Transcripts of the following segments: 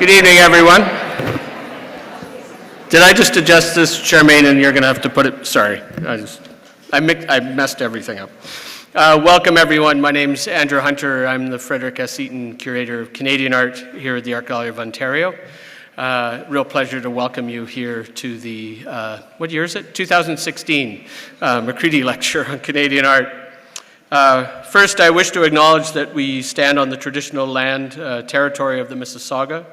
Good evening, everyone. Did I just adjust this, Charmaine, and you're going to have to put it... Sorry, I messed everything up. Welcome, everyone. My name's Andrew Hunter. I'm the Frederick S. Eaton Curator of Canadian Art here at the Art Gallery of Ontario. Real pleasure to welcome you here to the, what year is it? 2016 Macready Lecture on Canadian Art. First, I wish to acknowledge that we stand on the traditional land, territory of the Mississauga,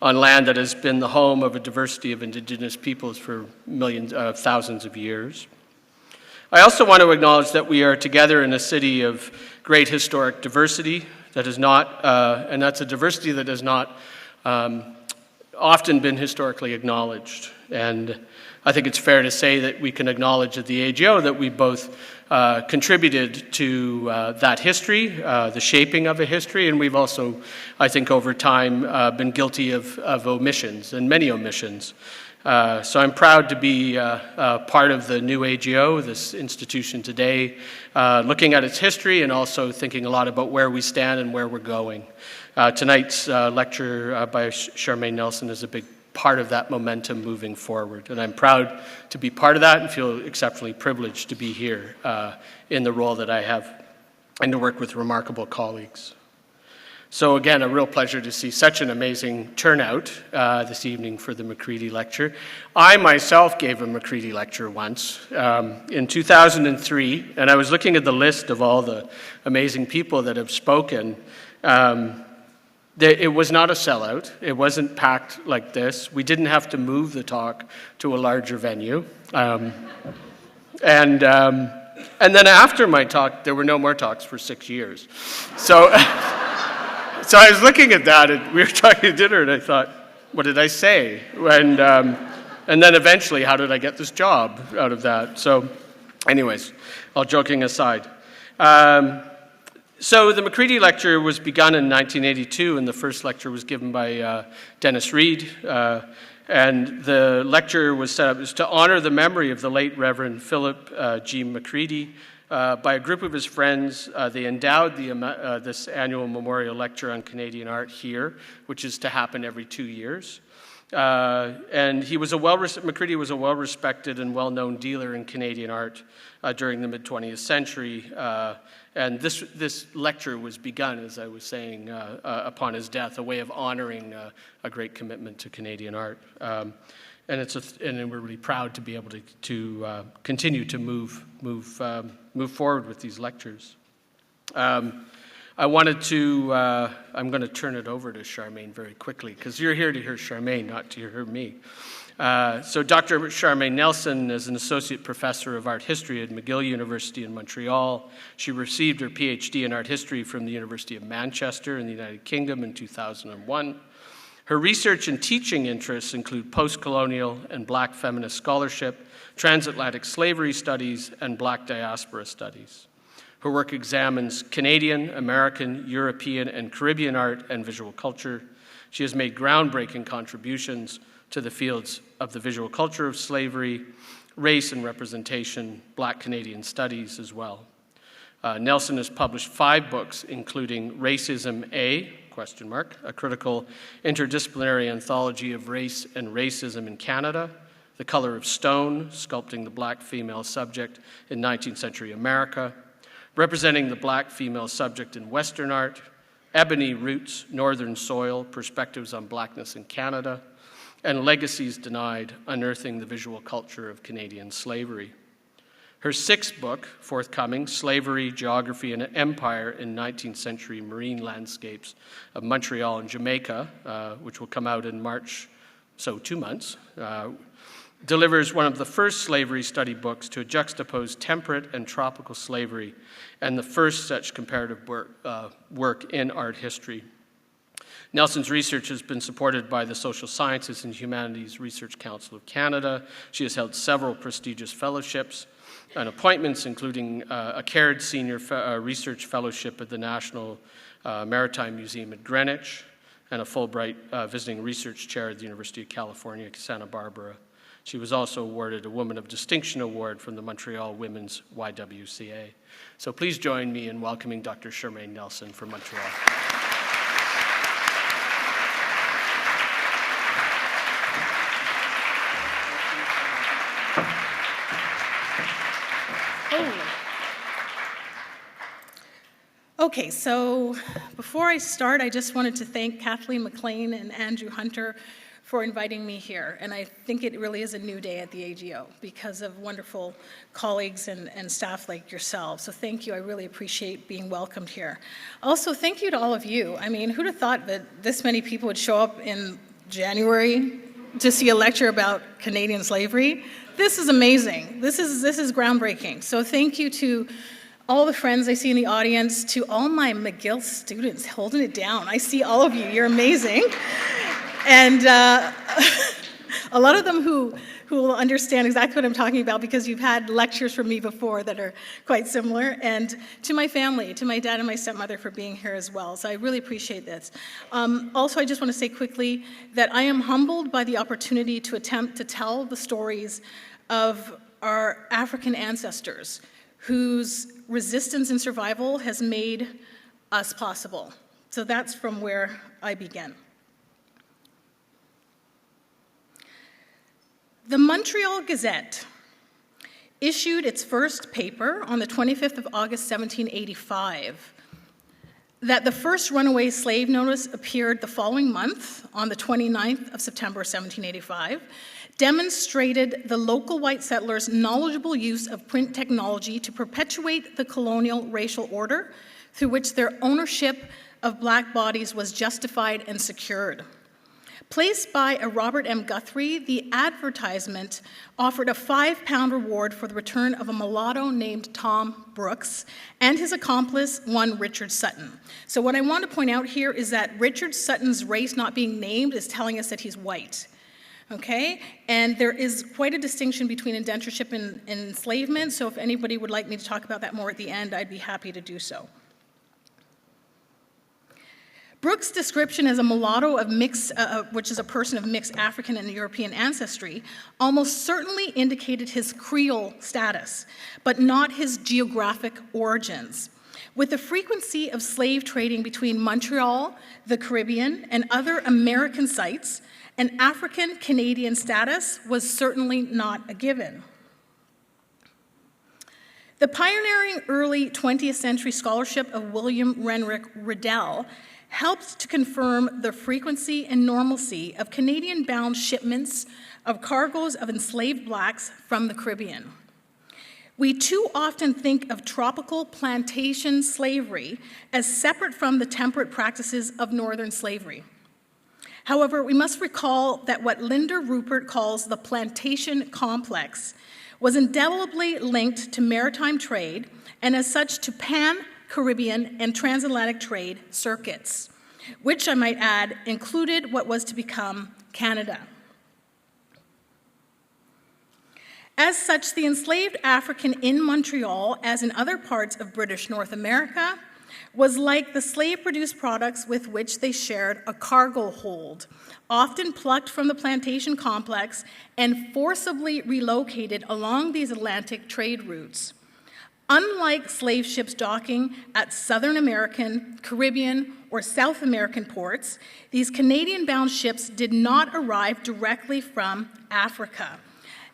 on land that has been the home of a diversity of Indigenous peoples for thousands of years. I also want to acknowledge that we are together in a city of great historic diversity that is not, and that's a diversity that has not often been historically acknowledged. And I think it's fair to say that we can acknowledge at the AGO that we both contributed to that history, the shaping of a history, and we've also, I think, over time been guilty of omissions, and many omissions. So I'm proud to be part of the new AGO, this institution today, looking at its history and also thinking a lot about where we stand and where we're going. Tonight's lecture by Charmaine Nelson is a big part of that momentum moving forward. And I'm proud to be part of that and feel exceptionally privileged to be here in the role that I have and to work with remarkable colleagues. So again, a real pleasure to see such an amazing turnout this evening for the Macready Lecture. I myself gave a Macready Lecture once in 2003, and I was looking at the list of all the amazing people that have spoken. It was not a sellout. It wasn't packed like this. We didn't have to move the talk to a larger venue. And then after my talk, there were no more talks for 6 years. So, so I was looking at that, and we were talking at dinner, and I thought, what did I say? And then eventually, how did I get this job out of that? So anyways, all joking aside. So the Macready Lecture was begun in 1982, and the first lecture was given by Dennis Reed. And the lecture was set up to honor the memory of the late Reverend Philip G. Macready. By a group of his friends, they endowed this annual memorial lecture on Canadian art here, which is to happen every 2 years. And he was Macready was a well-respected and well-known dealer in Canadian art during the mid-20th century. And this lecture was begun, as I was saying, upon his death, a way of honoring a great commitment to Canadian art. And we're really proud to be able to continue to move forward with these lectures. I wanted to, I'm going to turn it over to Charmaine very quickly, because you're here to hear Charmaine, not to hear me. So Dr. Charmaine Nelson is an associate professor of art history at McGill University in Montreal. She received her PhD in art history from the University of Manchester in the United Kingdom in 2001. Her research and teaching interests include post-colonial and Black feminist scholarship, transatlantic slavery studies, and Black diaspora studies. Her work examines Canadian, American, European, and Caribbean art and visual culture. She has made groundbreaking contributions to the fields of the visual culture of slavery, race and representation, Black Canadian studies as well. Nelson has published 5 books, including Racism A, ? A critical interdisciplinary anthology of race and racism in Canada, The Color of Stone, sculpting the Black female subject in 19th century America, Representing the Black female subject in Western art, Ebony Roots, Northern Soil, Perspectives on Blackness in Canada, and Legacies Denied, Unearthing the Visual Culture of Canadian Slavery. Her 6th book, forthcoming, Slavery, Geography, and Empire in 19th Century Marine Landscapes of Montreal and Jamaica, which will come out in March, so 2 months, delivers one of the first slavery study books to juxtapose temperate and tropical slavery, and the first such comparative work in art history. Nelson's research has been supported by the Social Sciences and Humanities Research Council of Canada. She has held several prestigious fellowships and appointments, including a Caird Senior Research Fellowship at the National Maritime Museum at Greenwich, and a Fulbright Visiting Research Chair at the University of California, Santa Barbara. She was also awarded a Woman of Distinction Award from the Montreal Women's YWCA. So please join me in welcoming Dr. Charmaine Nelson from Montreal. Okay, so before I start, I just wanted to thank Kathleen McLean and Andrew Hunter for inviting me here. And I think it really is a new day at the AGO because of wonderful colleagues and staff like yourselves. So thank you, I really appreciate being welcomed here. Also, thank you to all of you. I mean, who'd have thought that this many people would show up in January to see a lecture about Canadian slavery? This is amazing. This is groundbreaking. So thank you to all the friends I see in the audience, to all my McGill students holding it down. I see all of you, you're amazing. And a lot of them who will understand exactly what I'm talking about because you've had lectures from me before that are quite similar. And to my family, to my dad and my stepmother for being here as well. So I really appreciate this. Also, I just want to say quickly that I am humbled by the opportunity to attempt to tell the stories of our African ancestors whose resistance and survival has made us possible. So that's from where I begin. The Montreal Gazette issued its first paper on the 25th of August, 1785. That the first runaway slave notice appeared the following month, on the 29th of September, 1785, demonstrated the local white settlers' knowledgeable use of print technology to perpetuate the colonial racial order through which their ownership of black bodies was justified and secured. Placed by a Robert M. Guthrie, the advertisement offered a £5 reward for the return of a mulatto named Tom Brooks and his accomplice, one Richard Sutton. So what I want to point out here is that Richard Sutton's race not being named is telling us that he's white. Okay, and there is quite a distinction between indentureship and enslavement, so if anybody would like me to talk about that more at the end, I'd be happy to do so. Brooks' description as a mulatto of which is a person of mixed African and European ancestry, almost certainly indicated his Creole status, but not his geographic origins. With the frequency of slave trading between Montreal, the Caribbean, and other American sites, an African-Canadian status was certainly not a given. The pioneering early 20th century scholarship of William Renwick Riddell helped to confirm the frequency and normalcy of Canadian-bound shipments of cargoes of enslaved blacks from the Caribbean. We too often think of tropical plantation slavery as separate from the temperate practices of northern slavery. However, we must recall that what Linda Rupert calls the plantation complex was indelibly linked to maritime trade and as such to pan-Caribbean and transatlantic trade circuits, which I might add included what was to become Canada. As such, the enslaved African in Montreal, as in other parts of British North America, was like the slave-produced products with which they shared a cargo hold, often plucked from the plantation complex and forcibly relocated along these Atlantic trade routes. Unlike slave ships docking at Southern American, Caribbean, or South American ports, these Canadian-bound ships did not arrive directly from Africa,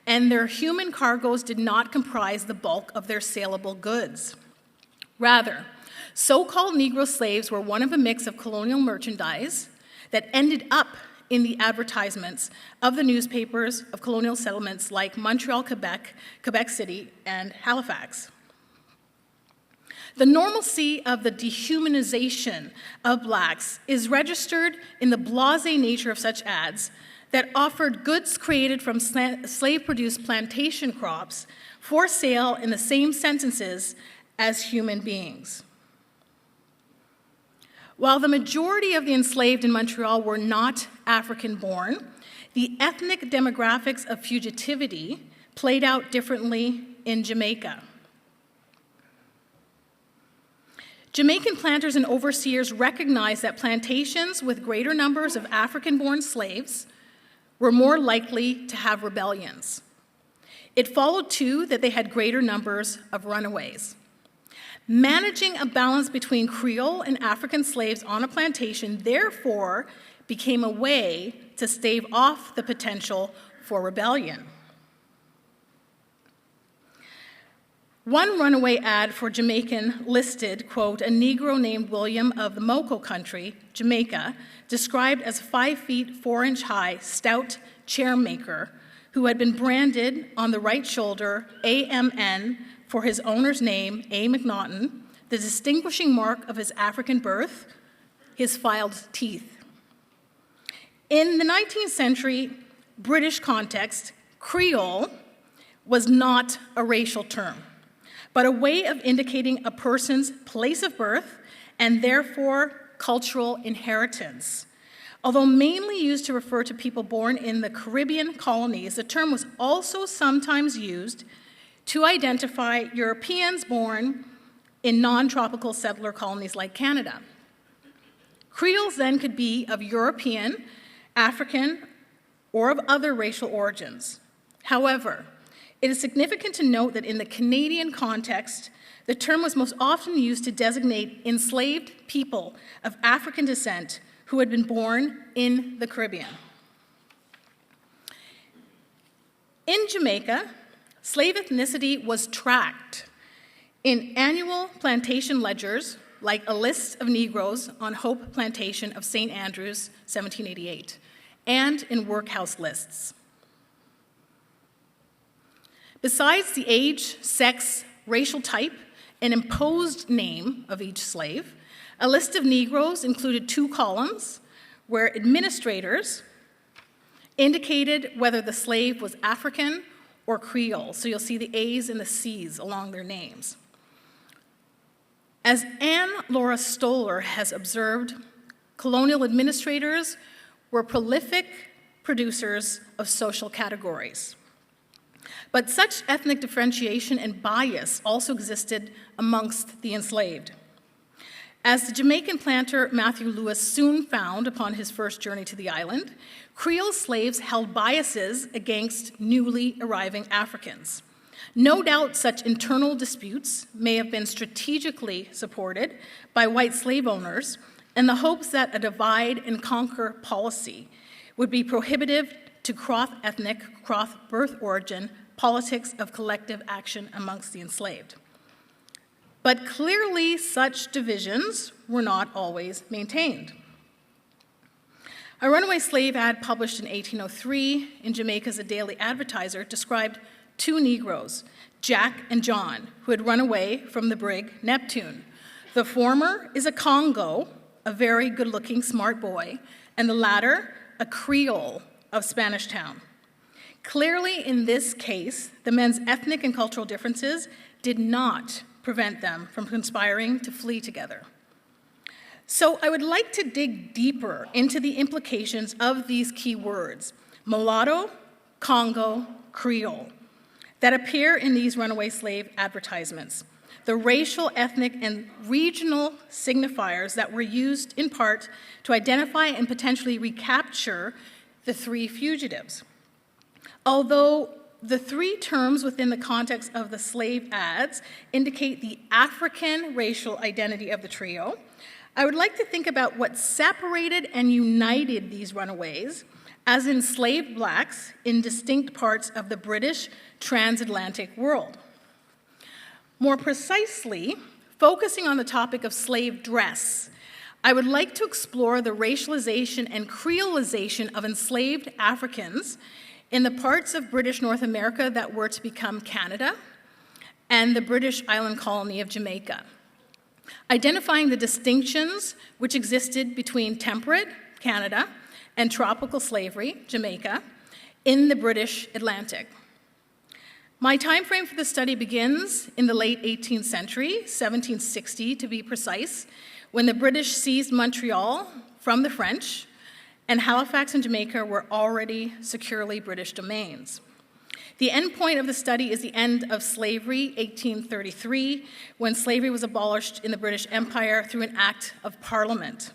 and their human cargoes did not comprise the bulk of their saleable goods. Rather, so-called Negro slaves were one of a mix of colonial merchandise that ended up in the advertisements of the newspapers of colonial settlements like Montreal, Quebec, Quebec City, and Halifax. The normalcy of the dehumanization of blacks is registered in the blasé nature of such ads that offered goods created from slave-produced plantation crops for sale in the same sentences as human beings. While the majority of the enslaved in Montreal were not African-born, the ethnic demographics of fugitivity played out differently in Jamaica. Jamaican planters and overseers recognized that plantations with greater numbers of African-born slaves were more likely to have rebellions. It followed, too, that they had greater numbers of runaways. Managing a balance between Creole and African slaves on a plantation, therefore, became a way to stave off the potential for rebellion. One runaway ad for Jamaican listed, quote, a Negro named William of the Moco country, Jamaica, described as 5 feet 4 inch high, stout chairmaker, who had been branded on the right shoulder AMN for his owner's name, A. McNaughton, the distinguishing mark of his African birth, his filed teeth. In the 19th century British context, Creole was not a racial term, but a way of indicating a person's place of birth and therefore cultural inheritance. Although mainly used to refer to people born in the Caribbean colonies, the term was also sometimes used to identify Europeans born in non-tropical settler colonies like Canada. Creoles then could be of European, African, or of other racial origins. However, it is significant to note that in the Canadian context, the term was most often used to designate enslaved people of African descent who had been born in the Caribbean. In Jamaica, slave ethnicity was tracked in annual plantation ledgers, like a list of Negroes on Hope Plantation of St. Andrews, 1788, and in workhouse lists. Besides the age, sex, racial type, and imposed name of each slave, a list of Negroes included 2 columns where administrators indicated whether the slave was African or Creole. So you'll see the A's and the C's along their names. As Anne Laura Stoller has observed, colonial administrators were prolific producers of social categories. But such ethnic differentiation and bias also existed amongst the enslaved. As the Jamaican planter Matthew Lewis soon found upon his first journey to the island, Creole slaves held biases against newly arriving Africans. No doubt such internal disputes may have been strategically supported by white slave owners in the hopes that a divide and conquer policy would be prohibitive to cross-ethnic, cross-birth origin politics of collective action amongst the enslaved. But clearly, such divisions were not always maintained. A runaway slave ad published in 1803 in Jamaica's A Daily Advertiser described 2 Negroes, Jack and John, who had run away from the brig Neptune. The former is a Congo, a very good-looking, smart boy, and the latter, a Creole of Spanish Town. Clearly, in this case, the men's ethnic and cultural differences did not prevent them from conspiring to flee together. So I would like to dig deeper into the implications of these key words, mulatto, Congo, Creole, that appear in these runaway slave advertisements, the racial, ethnic, and regional signifiers that were used in part to identify and potentially recapture the 3 fugitives. Although the 3 terms within the context of the slave ads indicate the African racial identity of the trio, I would like to think about what separated and united these runaways as enslaved blacks in distinct parts of the British transatlantic world. More precisely, focusing on the topic of slave dress, I would like to explore the racialization and creolization of enslaved Africans in the parts of British North America that were to become Canada and the British island colony of Jamaica, identifying the distinctions which existed between temperate Canada and tropical slavery, Jamaica, in the British Atlantic. My time frame for the study begins in the late 18th century, 1760 to be precise, when the British seized Montreal from the French, and Halifax and Jamaica were already securely British domains. The end point of the study is the end of slavery, 1833, when slavery was abolished in the British Empire through an act of Parliament.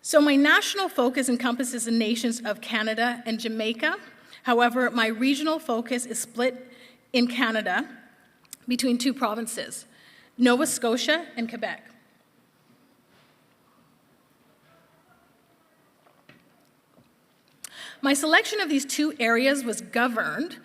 So my national focus encompasses the nations of Canada and Jamaica. However, my regional focus is split in Canada between 2 provinces, Nova Scotia and Quebec. My selection of these 2 areas was governed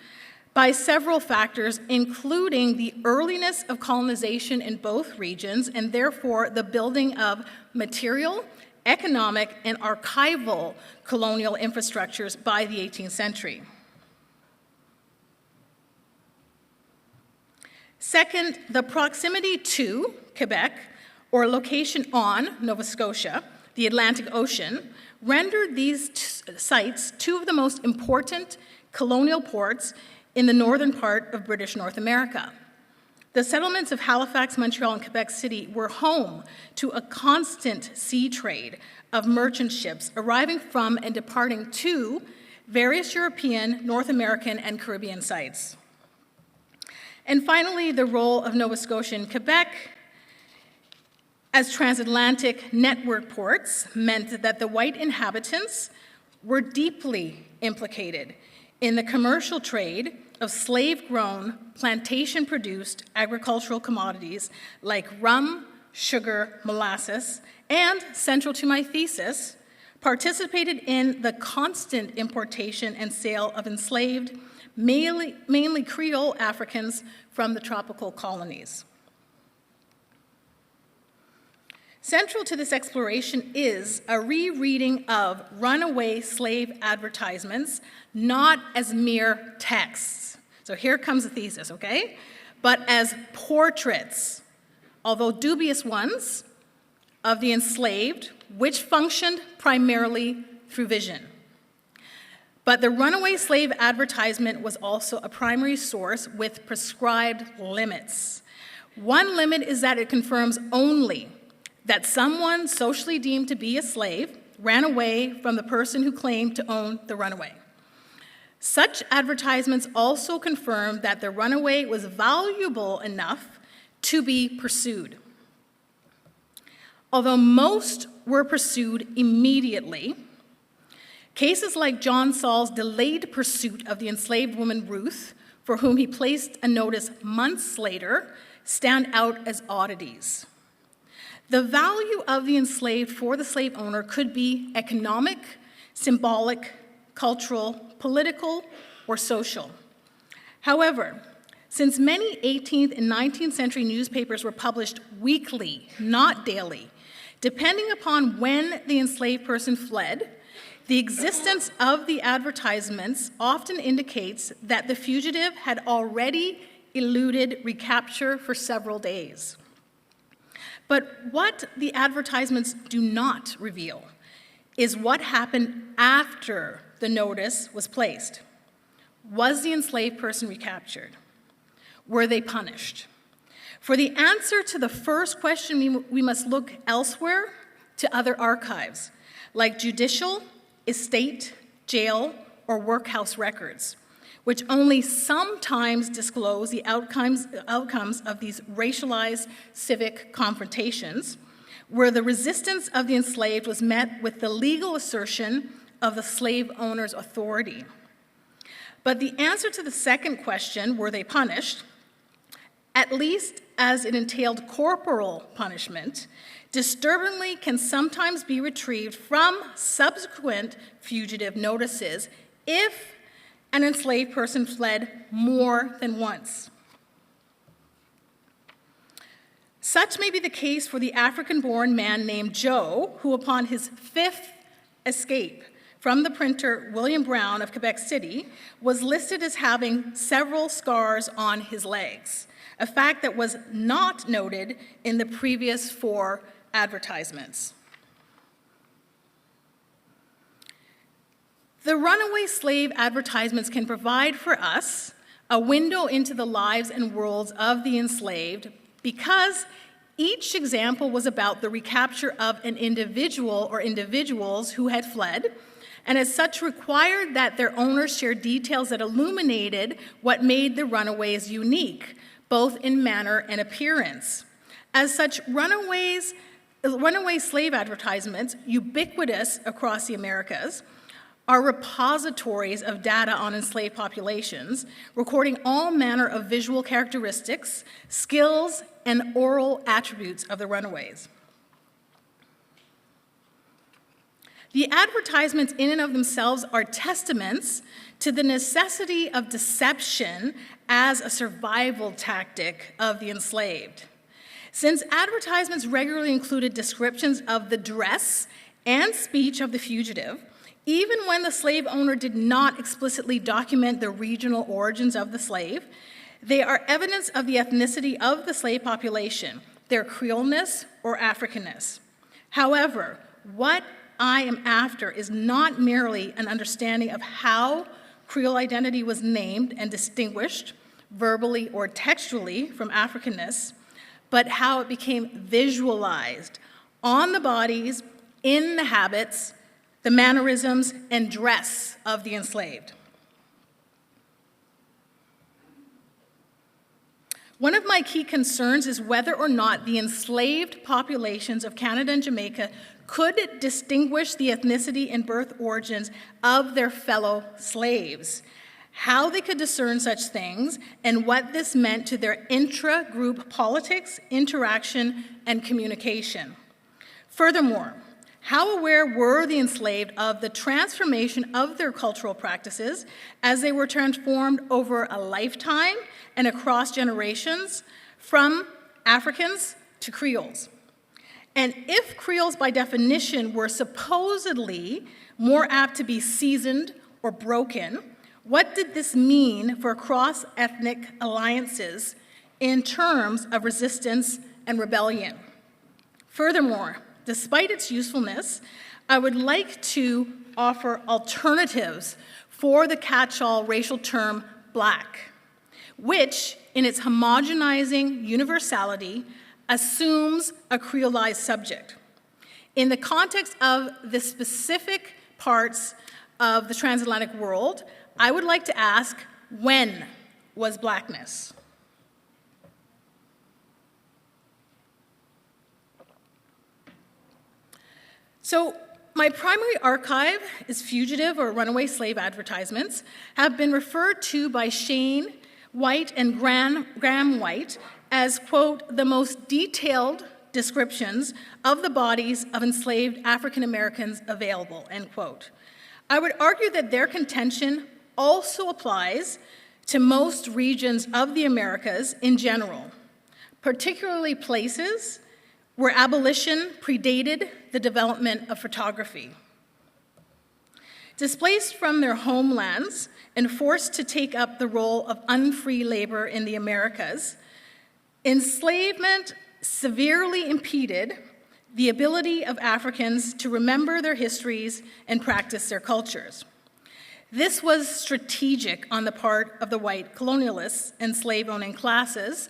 by several factors, including the earliness of colonization in both regions, and therefore the building of material, economic, and archival colonial infrastructures by the 18th century. Second, the proximity to Quebec, or location on Nova Scotia, the Atlantic Ocean, rendered these sites two of the most important colonial ports in the northern part of British North America. The settlements of Halifax, Montreal, and Quebec City were home to a constant sea trade of merchant ships arriving from and departing to various European, North American, and Caribbean sites. And finally, the role of Nova Scotia and Quebec as transatlantic network ports meant that the white inhabitants were deeply implicated in the commercial trade of slave-grown, plantation-produced agricultural commodities like rum, sugar, molasses, and, central to my thesis, participated in the constant importation and sale of enslaved, mainly Creole Africans from the tropical colonies. Central to this exploration is a rereading of runaway slave advertisements, not as mere texts. So here comes the thesis, okay? But as portraits, although dubious ones, of the enslaved, which functioned primarily through vision. But the runaway slave advertisement was also a primary source with prescribed limits. One limit is that it confirms only that someone socially deemed to be a slave ran away from the person who claimed to own the runaway. Such advertisements also confirmed that the runaway was valuable enough to be pursued. Although most were pursued immediately, cases like John Saul's delayed pursuit of the enslaved woman Ruth, for whom he placed a notice months later, stand out as oddities. The value of the enslaved for the slave owner could be economic, symbolic, cultural, political, or social. However, since many 18th and 19th century newspapers were published weekly, not daily, depending upon when the enslaved person fled, the existence of the advertisements often indicates that the fugitive had already eluded recapture for several days. But what the advertisements do not reveal is what happened after the notice was placed. Was the enslaved person recaptured? Were they punished? For the answer to the first question, we must look elsewhere to other archives, like judicial, estate, jail, or workhouse records, which only sometimes disclose the outcomes of these racialized civic confrontations, where the resistance of the enslaved was met with the legal assertion of the slave owner's authority. But the answer to the second question, were they punished, at least as it entailed corporal punishment, disturbingly can sometimes be retrieved from subsequent fugitive notices if an enslaved person fled more than once. Such may be the case for the African-born man named Joe, who upon his fifth escape from the printer William Brown of Quebec City was listed as having several scars on his legs, a fact that was not noted in the previous 4 advertisements. The runaway slave advertisements can provide for us a window into the lives and worlds of the enslaved because each example was about the recapture of an individual or individuals who had fled, and as such required that their owners share details that illuminated what made the runaways unique, both in manner and appearance. As such, runaway slave advertisements, ubiquitous across the Americas, are repositories of data on enslaved populations, recording all manner of visual characteristics, skills, and oral attributes of the runaways. The advertisements in and of themselves are testaments to the necessity of deception as a survival tactic of the enslaved. Since advertisements regularly included descriptions of the dress and speech of the fugitive, even when the slave owner did not explicitly document the regional origins of the slave, they are evidence of the ethnicity of the slave population, their Creoleness or Africanness. However, what I am after is not merely an understanding of how Creole identity was named and distinguished, verbally or textually, from Africanness, but how it became visualized on the bodies, in the habits, the mannerisms, and dress of the enslaved. One of my key concerns is whether or not the enslaved populations of Canada and Jamaica could distinguish the ethnicity and birth origins of their fellow slaves, how they could discern such things, and what this meant to their intra-group politics, interaction, and communication. Furthermore, how aware were the enslaved of the transformation of their cultural practices as they were transformed over a lifetime and across generations from Africans to Creoles? And if Creoles, by definition, were supposedly more apt to be seasoned or broken, what did this mean for cross-ethnic alliances in terms of resistance and rebellion? Furthermore, despite its usefulness, I would like to offer alternatives for the catch-all racial term Black, which, in its homogenizing universality, assumes a creolized subject. In the context of the specific parts of the transatlantic world, I would like to ask, when was Blackness? So, my primary archive is fugitive or runaway slave advertisements, have been referred to by Shane White and Graham White as, quote, the most detailed descriptions of the bodies of enslaved African Americans available, end quote. I would argue that their contention also applies to most regions of the Americas in general, particularly places where abolition predated the development of photography. Displaced from their homelands and forced to take up the role of unfree labor in the Americas, enslavement severely impeded the ability of Africans to remember their histories and practice their cultures. This was strategic on the part of the white colonialists and slave-owning classes,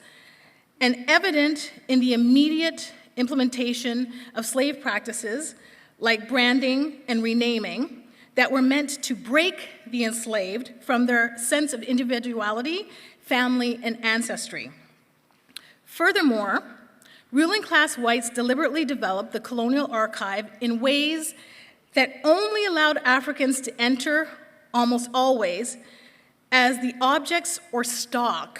and evident in the immediate implementation of slave practices like branding and renaming that were meant to break the enslaved from their sense of individuality, family, and ancestry. Furthermore, ruling class whites deliberately developed the colonial archive in ways that only allowed Africans to enter, almost always, as the objects or stock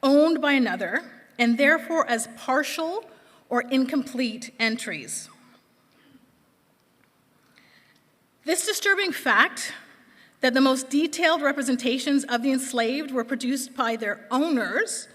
owned by another, and therefore as partial or incomplete entries. This disturbing fact that the most detailed representations of the enslaved were produced by their owners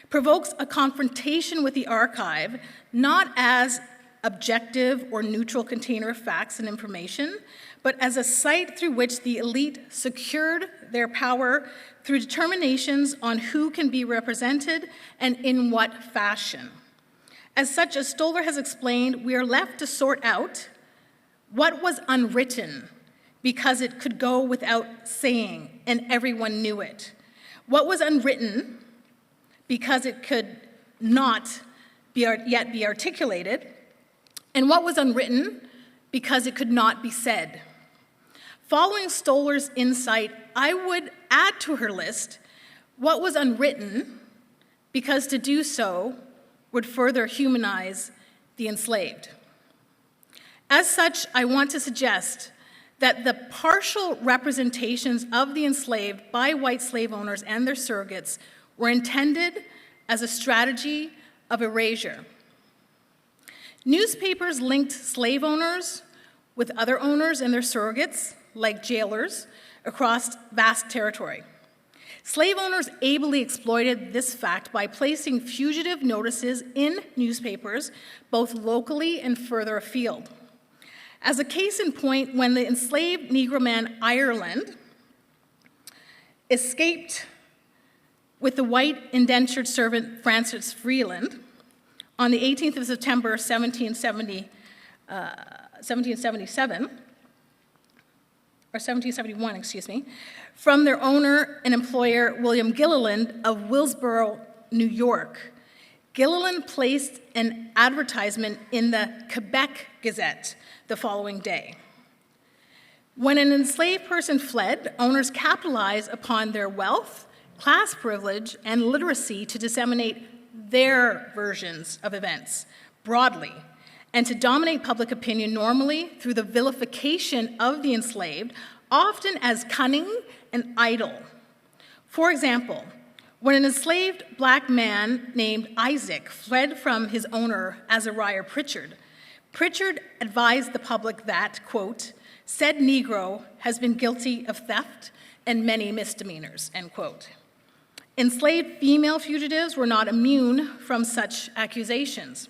provokes a confrontation with the archive, not as objective or neutral container of facts and information, but as a site through which the elite secured their power through determinations on who can be represented and in what fashion. As such, as Stoller has explained, we are left to sort out what was unwritten because it could go without saying and everyone knew it. What was unwritten because it could not yet be articulated, and what was unwritten because it could not be said. Following Stoller's insight, I would add to her list what was unwritten because to do so would further humanize the enslaved. As such, I want to suggest that the partial representations of the enslaved by white slave owners and their surrogates were intended as a strategy of erasure. Newspapers linked slave owners with other owners and their surrogates, like jailers, across vast territory. Slave owners ably exploited this fact by placing fugitive notices in newspapers, both locally and further afield. As a case in point, when the enslaved Negro man Ireland escaped with the white indentured servant Francis Freeland on the 18th of September 1771, from their owner and employer, William Gilliland of Willsboro, New York. Gilliland placed an advertisement in the Quebec Gazette the following day. When an enslaved person fled, owners capitalized upon their wealth, class privilege, and literacy to disseminate their versions of events broadly, and to dominate public opinion normally through the vilification of the enslaved, often as cunning and idle. For example, when an enslaved black man named Isaac fled from his owner, Azariah Pritchard, Pritchard advised the public that, quote, said Negro has been guilty of theft and many misdemeanors, end quote. Enslaved female fugitives were not immune from such accusations.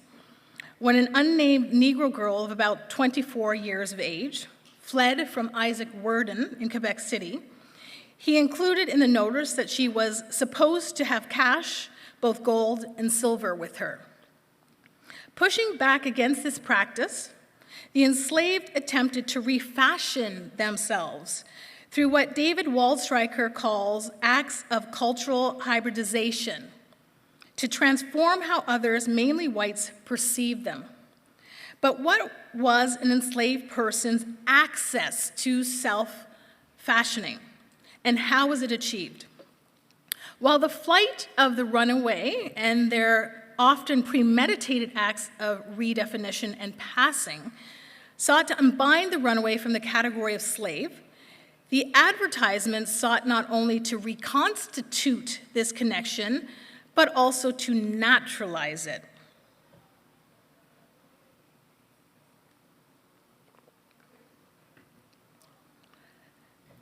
When an unnamed Negro girl of about 24 years of age fled from Isaac Worden in Quebec City, he included in the notice that she was supposed to have cash, both gold and silver, with her. Pushing back against this practice, the enslaved attempted to refashion themselves through what David Waldstreicher calls acts of cultural hybridization, to transform how others, mainly whites, perceive them. But what was an enslaved person's access to self-fashioning, and how was it achieved? While the flight of the runaway and their often premeditated acts of redefinition and passing sought to unbind the runaway from the category of slave, the advertisements sought not only to reconstitute this connection, but also to naturalize it.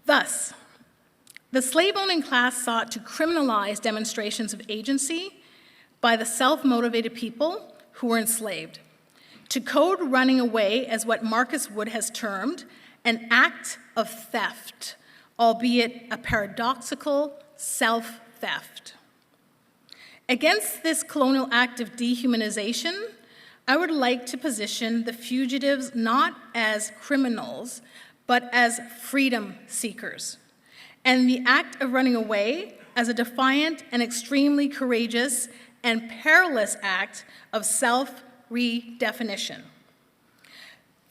Thus, the slave-owning class sought to criminalize demonstrations of agency by the self-motivated people who were enslaved, to code running away as what Marcus Wood has termed an act of theft, albeit a paradoxical self-theft. Against this colonial act of dehumanization, I would like to position the fugitives not as criminals, but as freedom seekers, and the act of running away as a defiant and extremely courageous and perilous act of self-redefinition.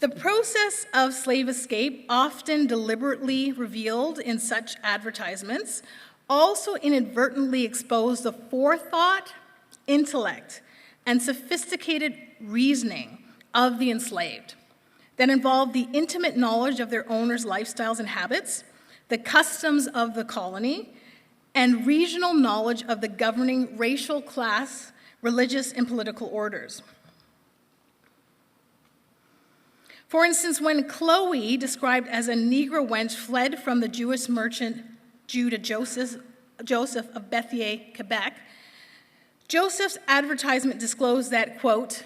The process of slave escape, often deliberately revealed in such advertisements, also inadvertently exposed the forethought, intellect, and sophisticated reasoning of the enslaved that involved the intimate knowledge of their owners' lifestyles and habits, the customs of the colony, and regional knowledge of the governing racial class, religious, and political orders. For instance, when Chloe, described as a Negro wench, fled from the Jewish merchant Judah Joseph of Bethier, Quebec, Joseph's advertisement disclosed that, quote,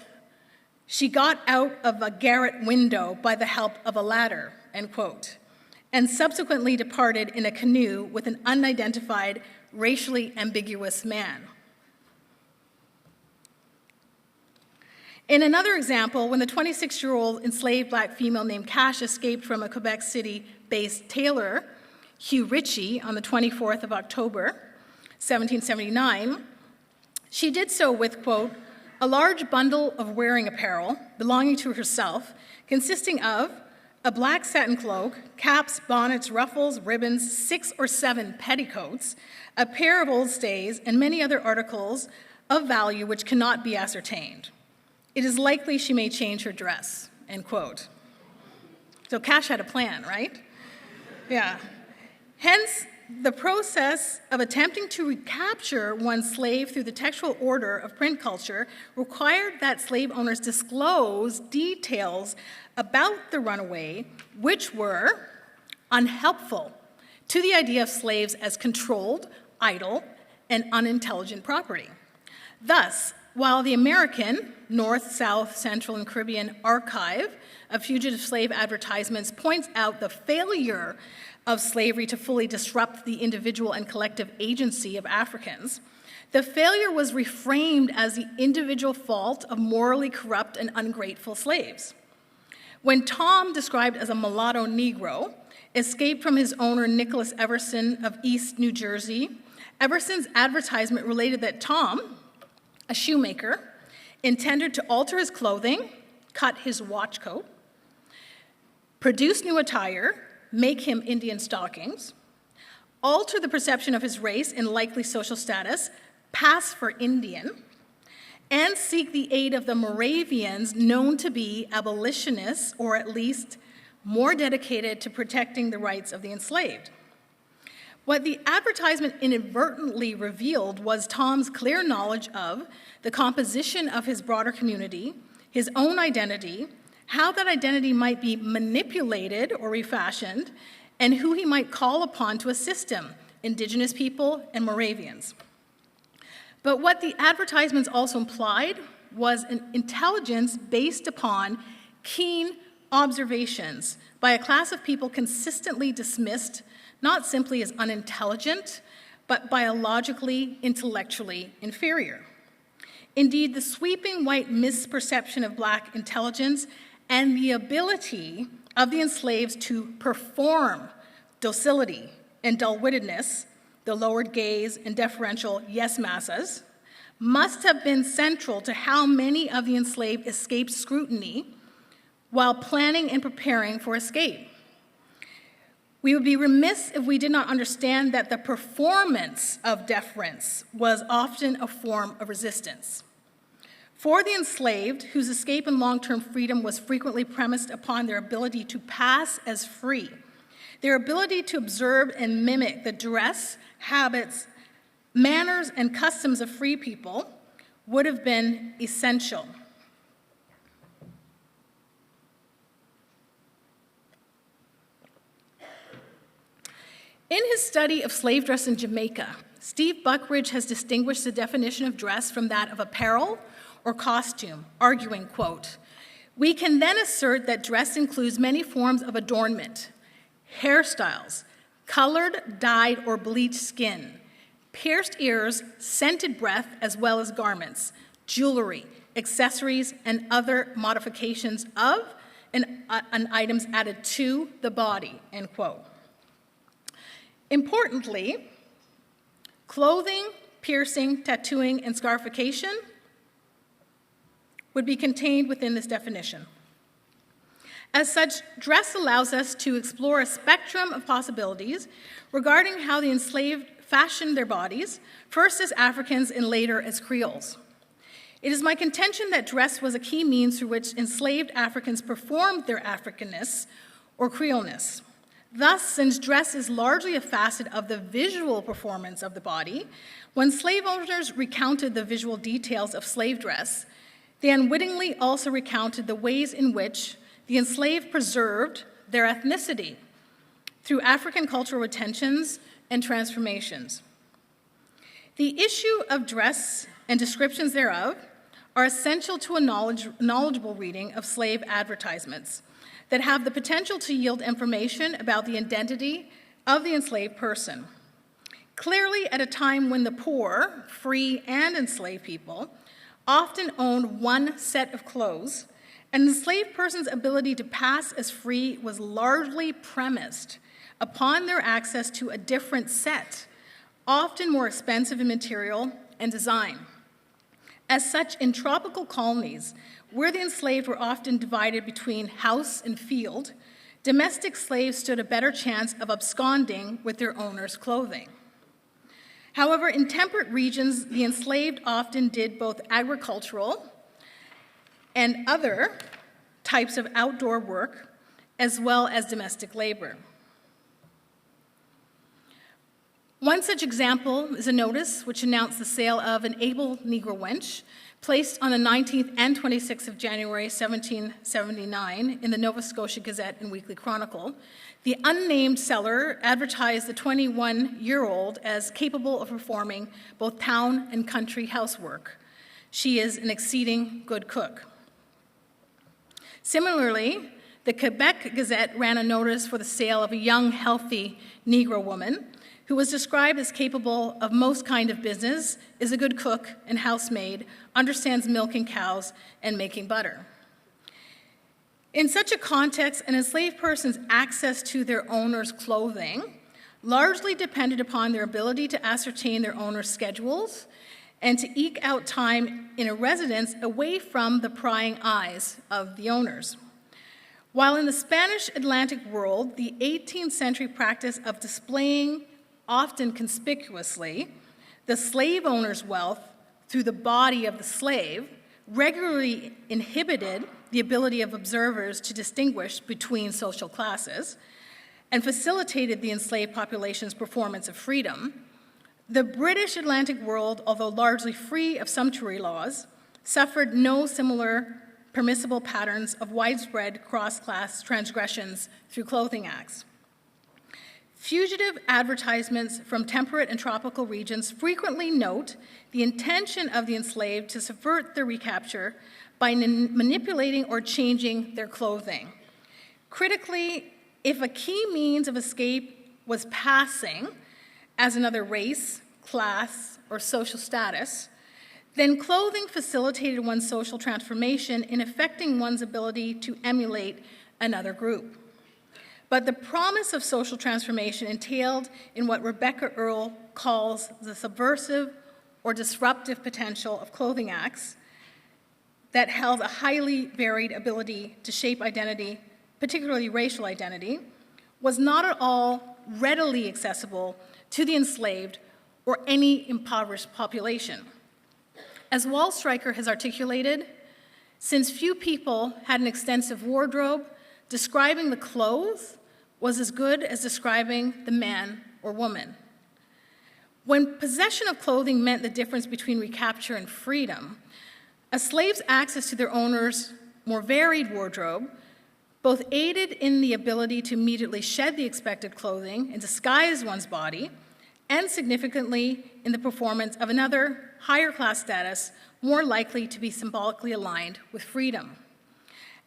she got out of a garret window by the help of a ladder, end quote, and subsequently departed in a canoe with an unidentified, racially ambiguous man. In another example, when the 26-year-old enslaved black female named Cash escaped from a Quebec City-based tailor, Hugh Ritchie, on the 24th of October, 1779, she did so with, quote, a large bundle of wearing apparel belonging to herself, consisting of a black satin cloak, caps, bonnets, ruffles, ribbons, 6 or 7 petticoats, a pair of old stays, and many other articles of value which cannot be ascertained. It is likely she may change her dress, end quote. So Cash had a plan, right? Yeah. Hence, the process of attempting to recapture one's slave through the textual order of print culture required that slave owners disclose details about the runaway which were unhelpful to the idea of slaves as controlled, idle, and unintelligent property. Thus, while the American, North, South, Central, and Caribbean Archive of Fugitive Slave Advertisements points out the failure of slavery to fully disrupt the individual and collective agency of Africans, the failure was reframed as the individual fault of morally corrupt and ungrateful slaves. When Tom, described as a mulatto Negro, escaped from his owner Nicholas Everson of East New Jersey, Everson's advertisement related that Tom, a shoemaker, intended to alter his clothing, cut his watch coat, produce new attire, make him Indian stockings, alter the perception of his race and likely social status, pass for Indian, and seek the aid of the Moravians, known to be abolitionists or at least more dedicated to protecting the rights of the enslaved. What the advertisement inadvertently revealed was Tom's clear knowledge of the composition of his broader community, his own identity, how that identity might be manipulated or refashioned, and who he might call upon to assist him, Indigenous people and Moravians. But what the advertisements also implied was an intelligence based upon keen observations by a class of people consistently dismissed not simply as unintelligent, but biologically, intellectually inferior. Indeed, the sweeping white misperception of Black intelligence and the ability of the enslaved to perform docility and dull-wittedness, the lowered gaze and deferential yes massas, must have been central to how many of the enslaved escaped scrutiny while planning and preparing for escape. We would be remiss if we did not understand that the performance of deference was often a form of resistance. For the enslaved, whose escape and long-term freedom was frequently premised upon their ability to pass as free, their ability to observe and mimic the dress, habits, manners, and customs of free people would have been essential. In his study of slave dress in Jamaica, Steve Buckridge has distinguished the definition of dress from that of apparel or costume, arguing, quote, "We can then assert that dress includes many forms of adornment, hairstyles, colored, dyed, or bleached skin, pierced ears, scented breath, as well as garments, jewelry, accessories, and other modifications of and items added to the body," end quote. Importantly, clothing, piercing, tattooing, and scarification would be contained within this definition. As such, dress allows us to explore a spectrum of possibilities regarding how the enslaved fashioned their bodies, first as Africans and later as Creoles. It is my contention that dress was a key means through which enslaved Africans performed their Africanness or Creoleness. Thus, since dress is largely a facet of the visual performance of the body, when slave owners recounted the visual details of slave dress, they unwittingly also recounted the ways in which the enslaved preserved their ethnicity through African cultural retentions and transformations. The issue of dress and descriptions thereof are essential to a knowledgeable reading of slave advertisements that have the potential to yield information about the identity of the enslaved person. Clearly, at a time when the poor, free, and enslaved people often owned one set of clothes, an enslaved person's ability to pass as free was largely premised upon their access to a different set, often more expensive in material and design. As such, in tropical colonies, where the enslaved were often divided between house and field, domestic slaves stood a better chance of absconding with their owner's clothing. However, in temperate regions, the enslaved often did both agricultural and other types of outdoor work, as well as domestic labor. One such example is a notice which announced the sale of an able Negro wench placed on the 19th and 26th of January 1779 in the Nova Scotia Gazette and Weekly Chronicle. The unnamed seller advertised the 21-year-old as capable of performing both town and country housework. She is an exceeding good cook. Similarly, the Quebec Gazette ran a notice for the sale of a young, healthy Negro woman who was described as capable of most kind of business, is a good cook and housemaid, understands milking cows and making butter. In such a context, an enslaved person's access to their owner's clothing largely depended upon their ability to ascertain their owner's schedules and to eke out time in a residence away from the prying eyes of the owners. While in the Spanish Atlantic world, the 18th century practice of displaying, often conspicuously, the slave owner's wealth through the body of the slave regularly inhibited the ability of observers to distinguish between social classes and facilitated the enslaved population's performance of freedom, the British Atlantic world, although largely free of sumptuary laws, suffered no similar permissible patterns of widespread cross-class transgressions through clothing acts. Fugitive advertisements from temperate and tropical regions frequently note the intention of the enslaved to subvert their recapture by manipulating or changing their clothing. Critically, if a key means of escape was passing as another race, class, or social status, then clothing facilitated one's social transformation in affecting one's ability to emulate another group. But the promise of social transformation entailed in what Rebecca Earle calls the subversive or disruptive potential of clothing acts that held a highly varied ability to shape identity, particularly racial identity, was not at all readily accessible to the enslaved or any impoverished population. As Wallstreicher has articulated, since few people had an extensive wardrobe, describing the clothes was as good as describing the man or woman. When possession of clothing meant the difference between recapture and freedom, a slave's access to their owner's more varied wardrobe both aided in the ability to immediately shed the expected clothing and disguise one's body, and significantly in the performance of another higher class status more likely to be symbolically aligned with freedom.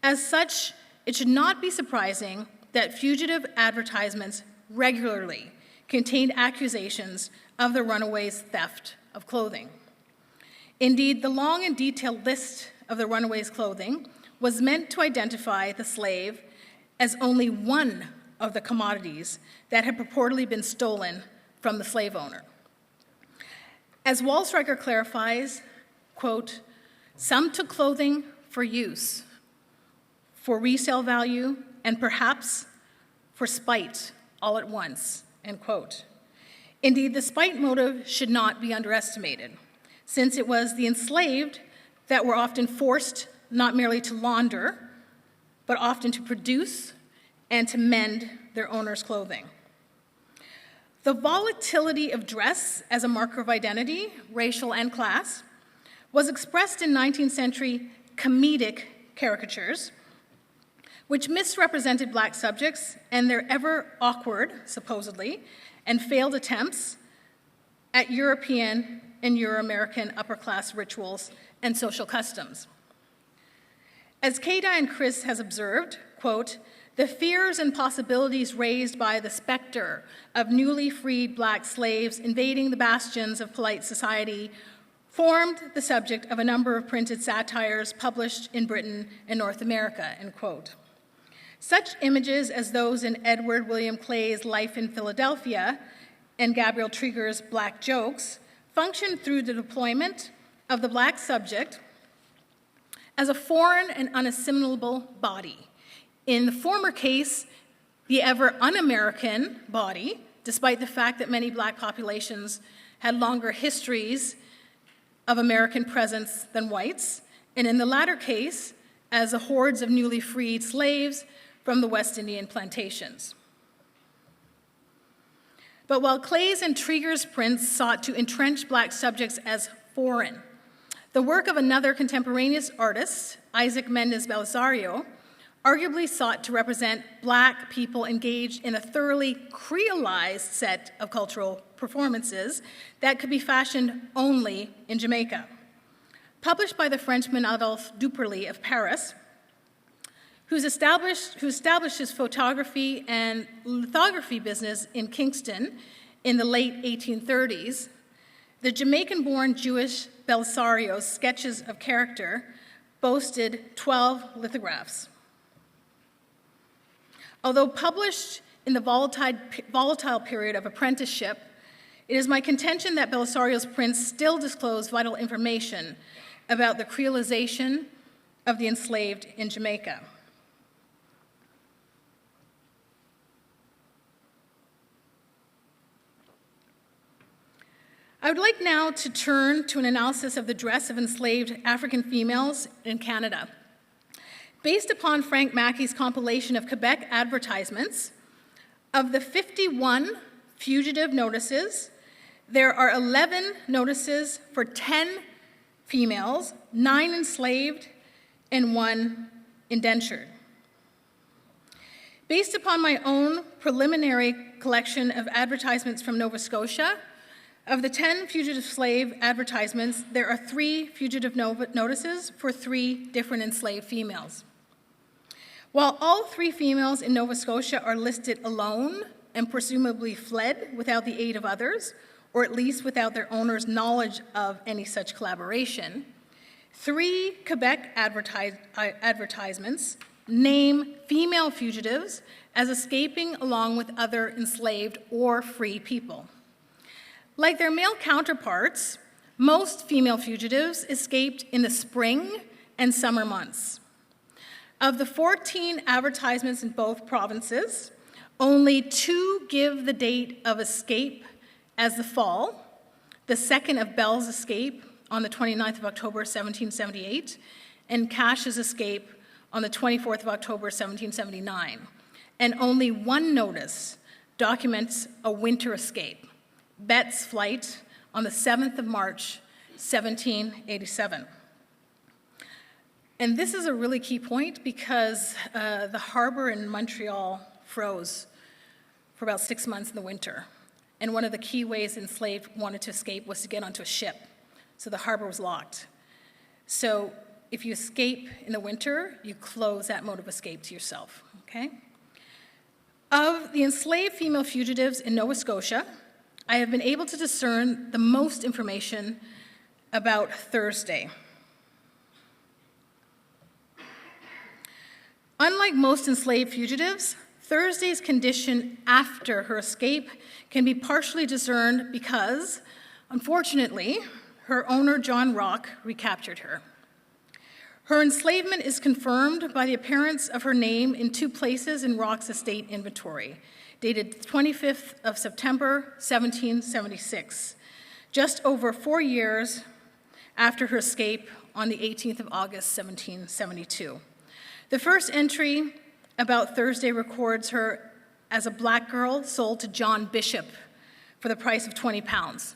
As such, it should not be surprising that fugitive advertisements regularly contained accusations of the runaways' theft of clothing. Indeed, the long and detailed list of the runaways' clothing was meant to identify the slave as only one of the commodities that had purportedly been stolen from the slave owner. As Wallstreicher clarifies, quote, "Some took clothing for use, for resale value, and perhaps for spite all at once," end quote. Indeed, the spite motive should not be underestimated, since it was the enslaved that were often forced not merely to launder, but often to produce and to mend their owner's clothing. The volatility of dress as a marker of identity, racial and class, was expressed in 19th century comedic caricatures, which misrepresented Black subjects and their ever awkward, supposedly, and failed attempts at European and Euro-American upper-class rituals and social customs. As Kay Diane Chris has observed, quote, "The fears and possibilities raised by the specter of newly freed Black slaves invading the bastions of polite society formed the subject of a number of printed satires published in Britain and North America," end quote. Such images as those in Edward William Clay's Life in Philadelphia and Gabriel Trieger's Black Jokes function through the deployment of the Black subject as a foreign and unassimilable body. In the former case, the ever un-American body, despite the fact that many Black populations had longer histories of American presence than whites, and in the latter case, as the hordes of newly freed slaves from the West Indian plantations. But while Clay's and Trieger's prints sought to entrench Black subjects as foreign, the work of another contemporaneous artist, Isaac Mendes Belisario, arguably sought to represent Black people engaged in a thoroughly creolized set of cultural performances that could be fashioned only in Jamaica. Published by the Frenchman Adolphe Duperly of Paris, who established his photography and lithography business in Kingston in the late 1830s, the Jamaican-born Jewish Belisario's sketches of character boasted 12 lithographs. Although published in the volatile period of apprenticeship, it is my contention that Belisario's prints still disclose vital information about the creolization of the enslaved in Jamaica. I would like now to turn to an analysis of the dress of enslaved African females in Canada. Based upon Frank Mackey's compilation of Quebec advertisements, of the 51 fugitive notices, there are 11 notices for 10 females, 9 enslaved, and 1 indentured. Based upon my own preliminary collection of advertisements from Nova Scotia, of the 10 fugitive slave advertisements, there are 3 fugitive notices for 3 different enslaved females. While all 3 females in Nova Scotia are listed alone and presumably fled without the aid of others, or at least without their owner's knowledge of any such collaboration, 3 Quebec advertisements name female fugitives as escaping along with other enslaved or free people. Like their male counterparts, most female fugitives escaped in the spring and summer months. Of the 14 advertisements in both provinces, only 2 give the date of escape as the fall, the second of Bell's escape on the 29th of October, 1778, and Cash's escape on the 24th of October, 1779. And only 1 notice documents a winter escape, Bet's flight on the 7th of March, 1787. And this is a really key point because the harbor in Montreal froze for about 6 months in the winter. And one of the key ways enslaved wanted to escape was to get onto a ship. So the harbor was locked. So if you escape in the winter, you close that mode of escape to yourself, okay? Of the enslaved female fugitives in Nova Scotia, I have been able to discern the most information about Thursday. Unlike most enslaved fugitives, Thursday's condition after her escape can be partially discerned because, unfortunately, her owner, John Rock, recaptured her. Her enslavement is confirmed by the appearance of her name in 2 places in Rock's estate inventory, dated 25th of September, 1776, just over 4 years after her escape on the 18th of August, 1772. The first entry about Thursday records her as a Black girl sold to John Bishop for the price of £20.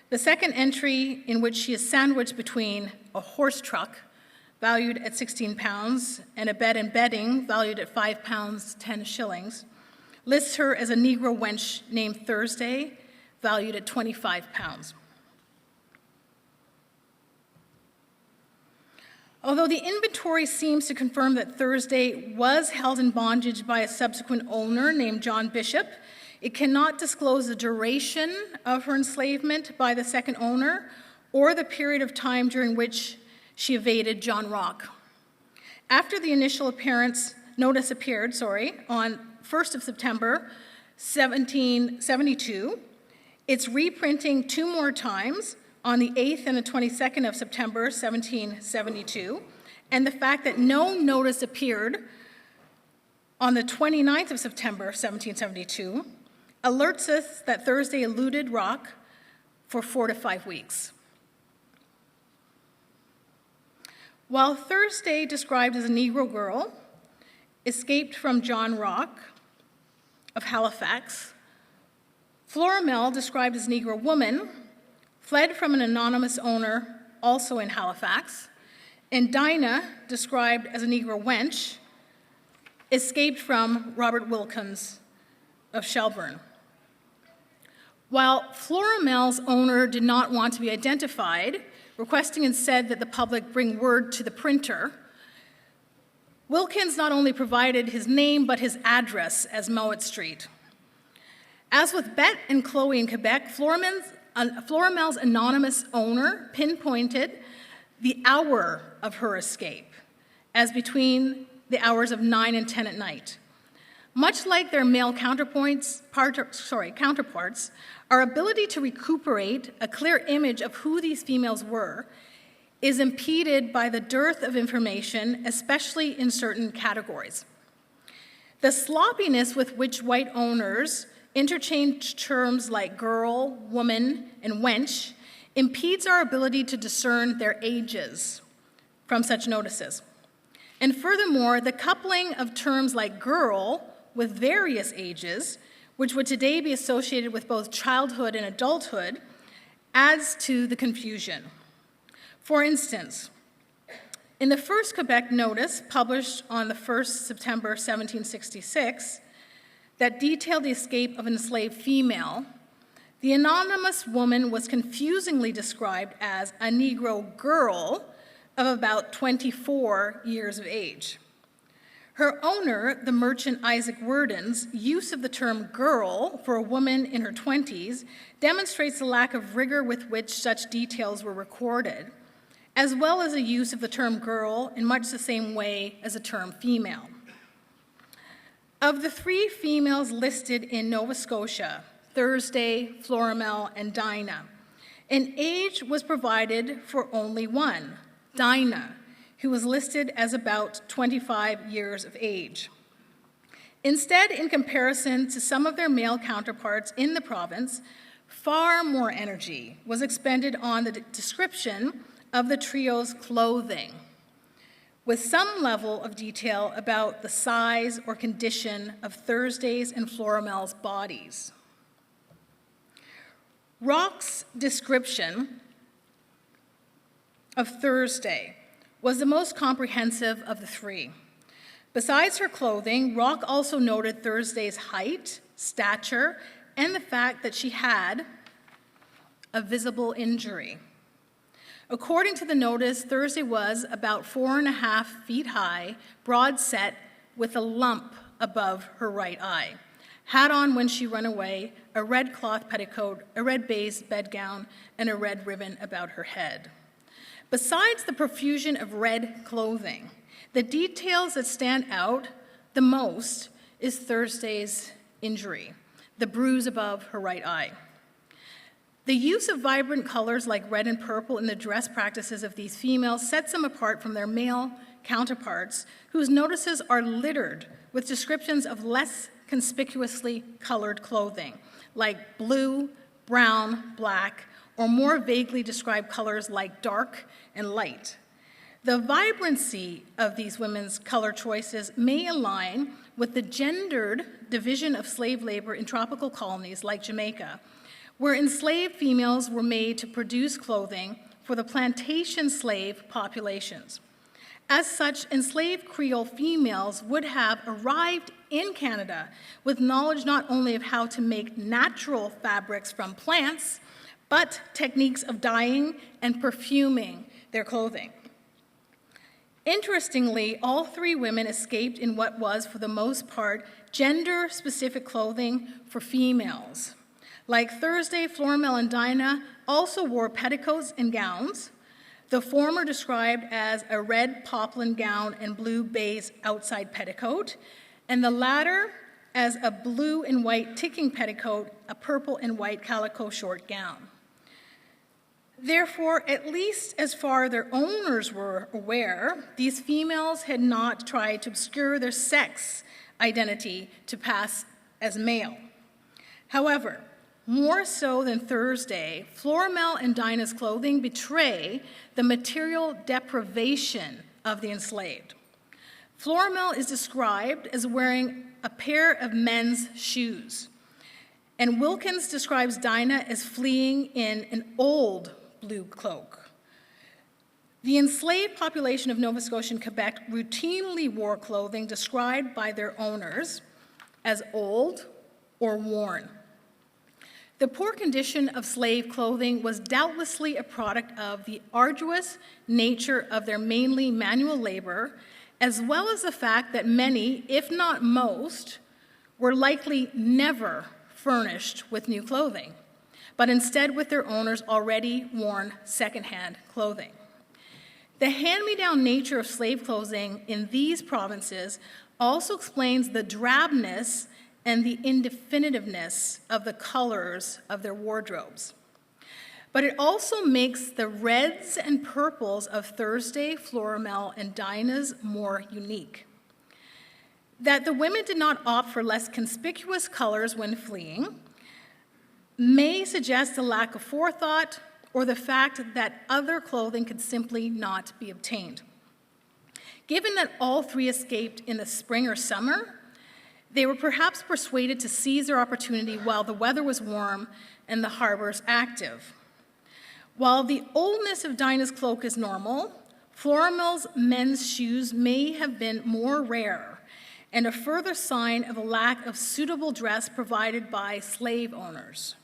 The second entry, in which she is sandwiched between a horse truck valued at £16 and a bed and bedding valued at £5, 10 shillings, lists her as a Negro wench named Thursday, valued at £25. Although the inventory seems to confirm that Thursday was held in bondage by a subsequent owner named John Bishop, it cannot disclose the duration of her enslavement by the second owner or the period of time during which she evaded John Rock. After the initial notice appeared on 1st of September, 1772, its reprinting 2 more times on the 8th and the 22nd of September, 1772, and the fact that no notice appeared on the 29th of September, 1772, alerts us that Thursday eluded Rock for 4 to 5 weeks. While Thursday, described as a Negro girl, escaped from John Rock of Halifax Florimel, described as Negro woman, fled from an anonymous owner, also in Halifax, and Dinah, described as a Negro wench, escaped from Robert Wilkins of Shelburne. While Florimel's owner did not want to be identified, requesting instead that the public bring word to the printer, Wilkins not only provided his name but his address as Mowat Street. As with Bette and Chloe in Quebec, Florimel's anonymous owner pinpointed the hour of her escape as between the hours of 9 and 10 at night. Much like their male counterparts, our ability to recuperate a clear image of who these females were is impeded by the dearth of information, especially in certain categories. The sloppiness with which white owners interchange terms like girl, woman, and wench impedes our ability to discern their ages from such notices. And furthermore, the coupling of terms like girl with various ages, which would today be associated with both childhood and adulthood, adds to the confusion. For instance, in the first Quebec notice published on the 1st September 1766 that detailed the escape of an enslaved female, the anonymous woman was confusingly described as a Negro girl of about 24 years of age. Her owner, the merchant Isaac Worden's use of the term girl for a woman in her 20s demonstrates the lack of rigor with which such details were recorded, as well as a use of the term girl in much the same way as the term female. Of the three females listed in Nova Scotia, Thursday, Florimel, and Dinah, an age was provided for only one, Dinah, who was listed as about 25 years of age. Instead, in comparison to some of their male counterparts in the province, far more energy was expended on the description of the trio's clothing, with some level of detail about the size or condition of Thursday's and Florimel's bodies. Rock's description of Thursday was the most comprehensive of the three. Besides her clothing, Rock also noted Thursday's height, stature, and the fact that she had a visible injury. According to the notice, Thursday was about 4.5 feet high, broad set, with a lump above her right eye. Had on when she ran away, a red cloth petticoat, a red baize bedgown, and a red ribbon about her head. Besides the profusion of red clothing, the details that stand out the most is Thursday's injury, the bruise above her right eye. The use of vibrant colors like red and purple in the dress practices of these females sets them apart from their male counterparts, whose notices are littered with descriptions of less conspicuously colored clothing, like blue, brown, black, or more vaguely described colors like dark and light. The vibrancy of these women's color choices may align with the gendered division of slave labor in tropical colonies like Jamaica, where enslaved females were made to produce clothing for the plantation slave populations. As such, enslaved Creole females would have arrived in Canada with knowledge not only of how to make natural fabrics from plants, but techniques of dyeing and perfuming their clothing. Interestingly, all three women escaped in what was, for the most part, gender-specific clothing for females. Like Thursday, Florimel, and Dinah also wore petticoats and gowns, the former described as a red poplin gown and blue baize outside petticoat, and the latter as a blue and white ticking petticoat, a purple and white calico short gown. Therefore, at least as far as their owners were aware, these females had not tried to obscure their sex identity to pass as male. However, more so than Thursday, Florimel and Dinah's clothing betray the material deprivation of the enslaved. Florimel is described as wearing a pair of men's shoes, And Wilkins describes Dinah as fleeing in an old blue cloak. The enslaved population of Nova Scotia and Quebec routinely wore clothing described by their owners as old or worn. The poor condition of slave clothing was doubtlessly a product of the arduous nature of their mainly manual labor, as well as the fact that many, if not most, were likely never furnished with new clothing, but instead with their owners' already worn secondhand clothing. The hand-me-down nature of slave clothing in these provinces also explains the drabness and the indefinitiveness of the colors of their wardrobes. But it also makes the reds and purples of Thursday, Florimel, and Dinah's more unique. That the women did not opt for less conspicuous colors when fleeing may suggest a lack of forethought or the fact that other clothing could simply not be obtained. Given that all three escaped in the spring or summer, they were perhaps persuaded to seize their opportunity while the weather was warm and the harbors active. While the oldness of Dinah's cloak is normal, Florimel's men's shoes may have been more rare and a further sign of a lack of suitable dress provided by slave owners.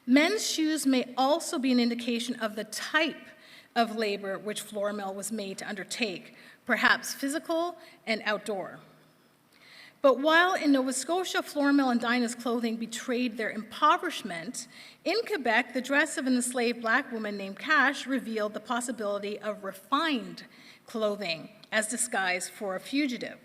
Men's shoes may also be an indication of the type of labor which Florimel was made to undertake, perhaps physical and outdoor. But while in Nova Scotia, Florimel and Dinah's clothing betrayed their impoverishment, in Quebec, the dress of an enslaved black woman named Cash revealed the possibility of refined clothing as disguise for a fugitive.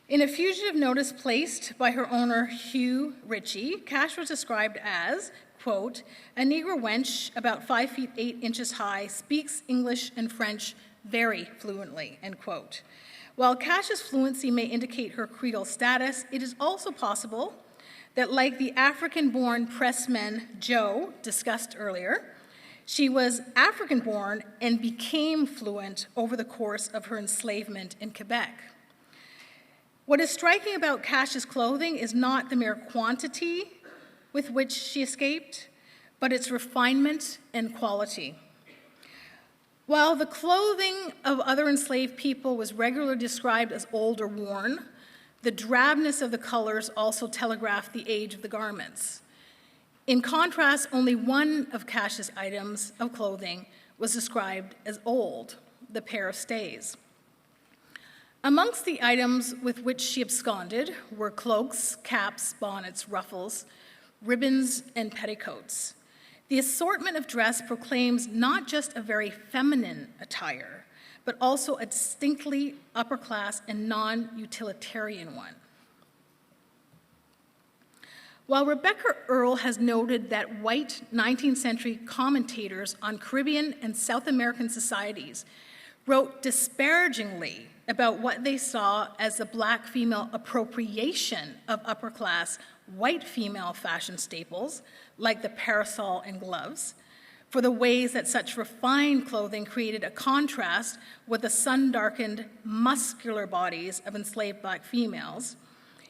In a fugitive notice placed by her owner, Hugh Ritchie, Cash was described as, quote, a Negro wench about 5 feet 8 inches high, speaks English and French very fluently, end quote. While Cash's fluency may indicate her creole status, it is also possible that, like the African-born pressman Joe discussed earlier, she was African-born and became fluent over the course of her enslavement in Quebec. What is striking about Cash's clothing is not the mere quantity with which she escaped, but its refinement and quality. While the clothing of other enslaved people was regularly described as old or worn, the drabness of the colors also telegraphed the age of the garments. In contrast, only one of Cash's items of clothing was described as old, the pair of stays. Amongst the items with which she absconded were cloaks, caps, bonnets, ruffles, ribbons, and petticoats. The assortment of dress proclaims not just a very feminine attire, but also a distinctly upper-class and non-utilitarian one. While Rebecca Earle has noted that white 19th century commentators on Caribbean and South American societies wrote disparagingly about what they saw as the black female appropriation of upper-class white female fashion staples, like the parasol and gloves, for the ways that such refined clothing created a contrast with the sun-darkened, muscular bodies of enslaved black females,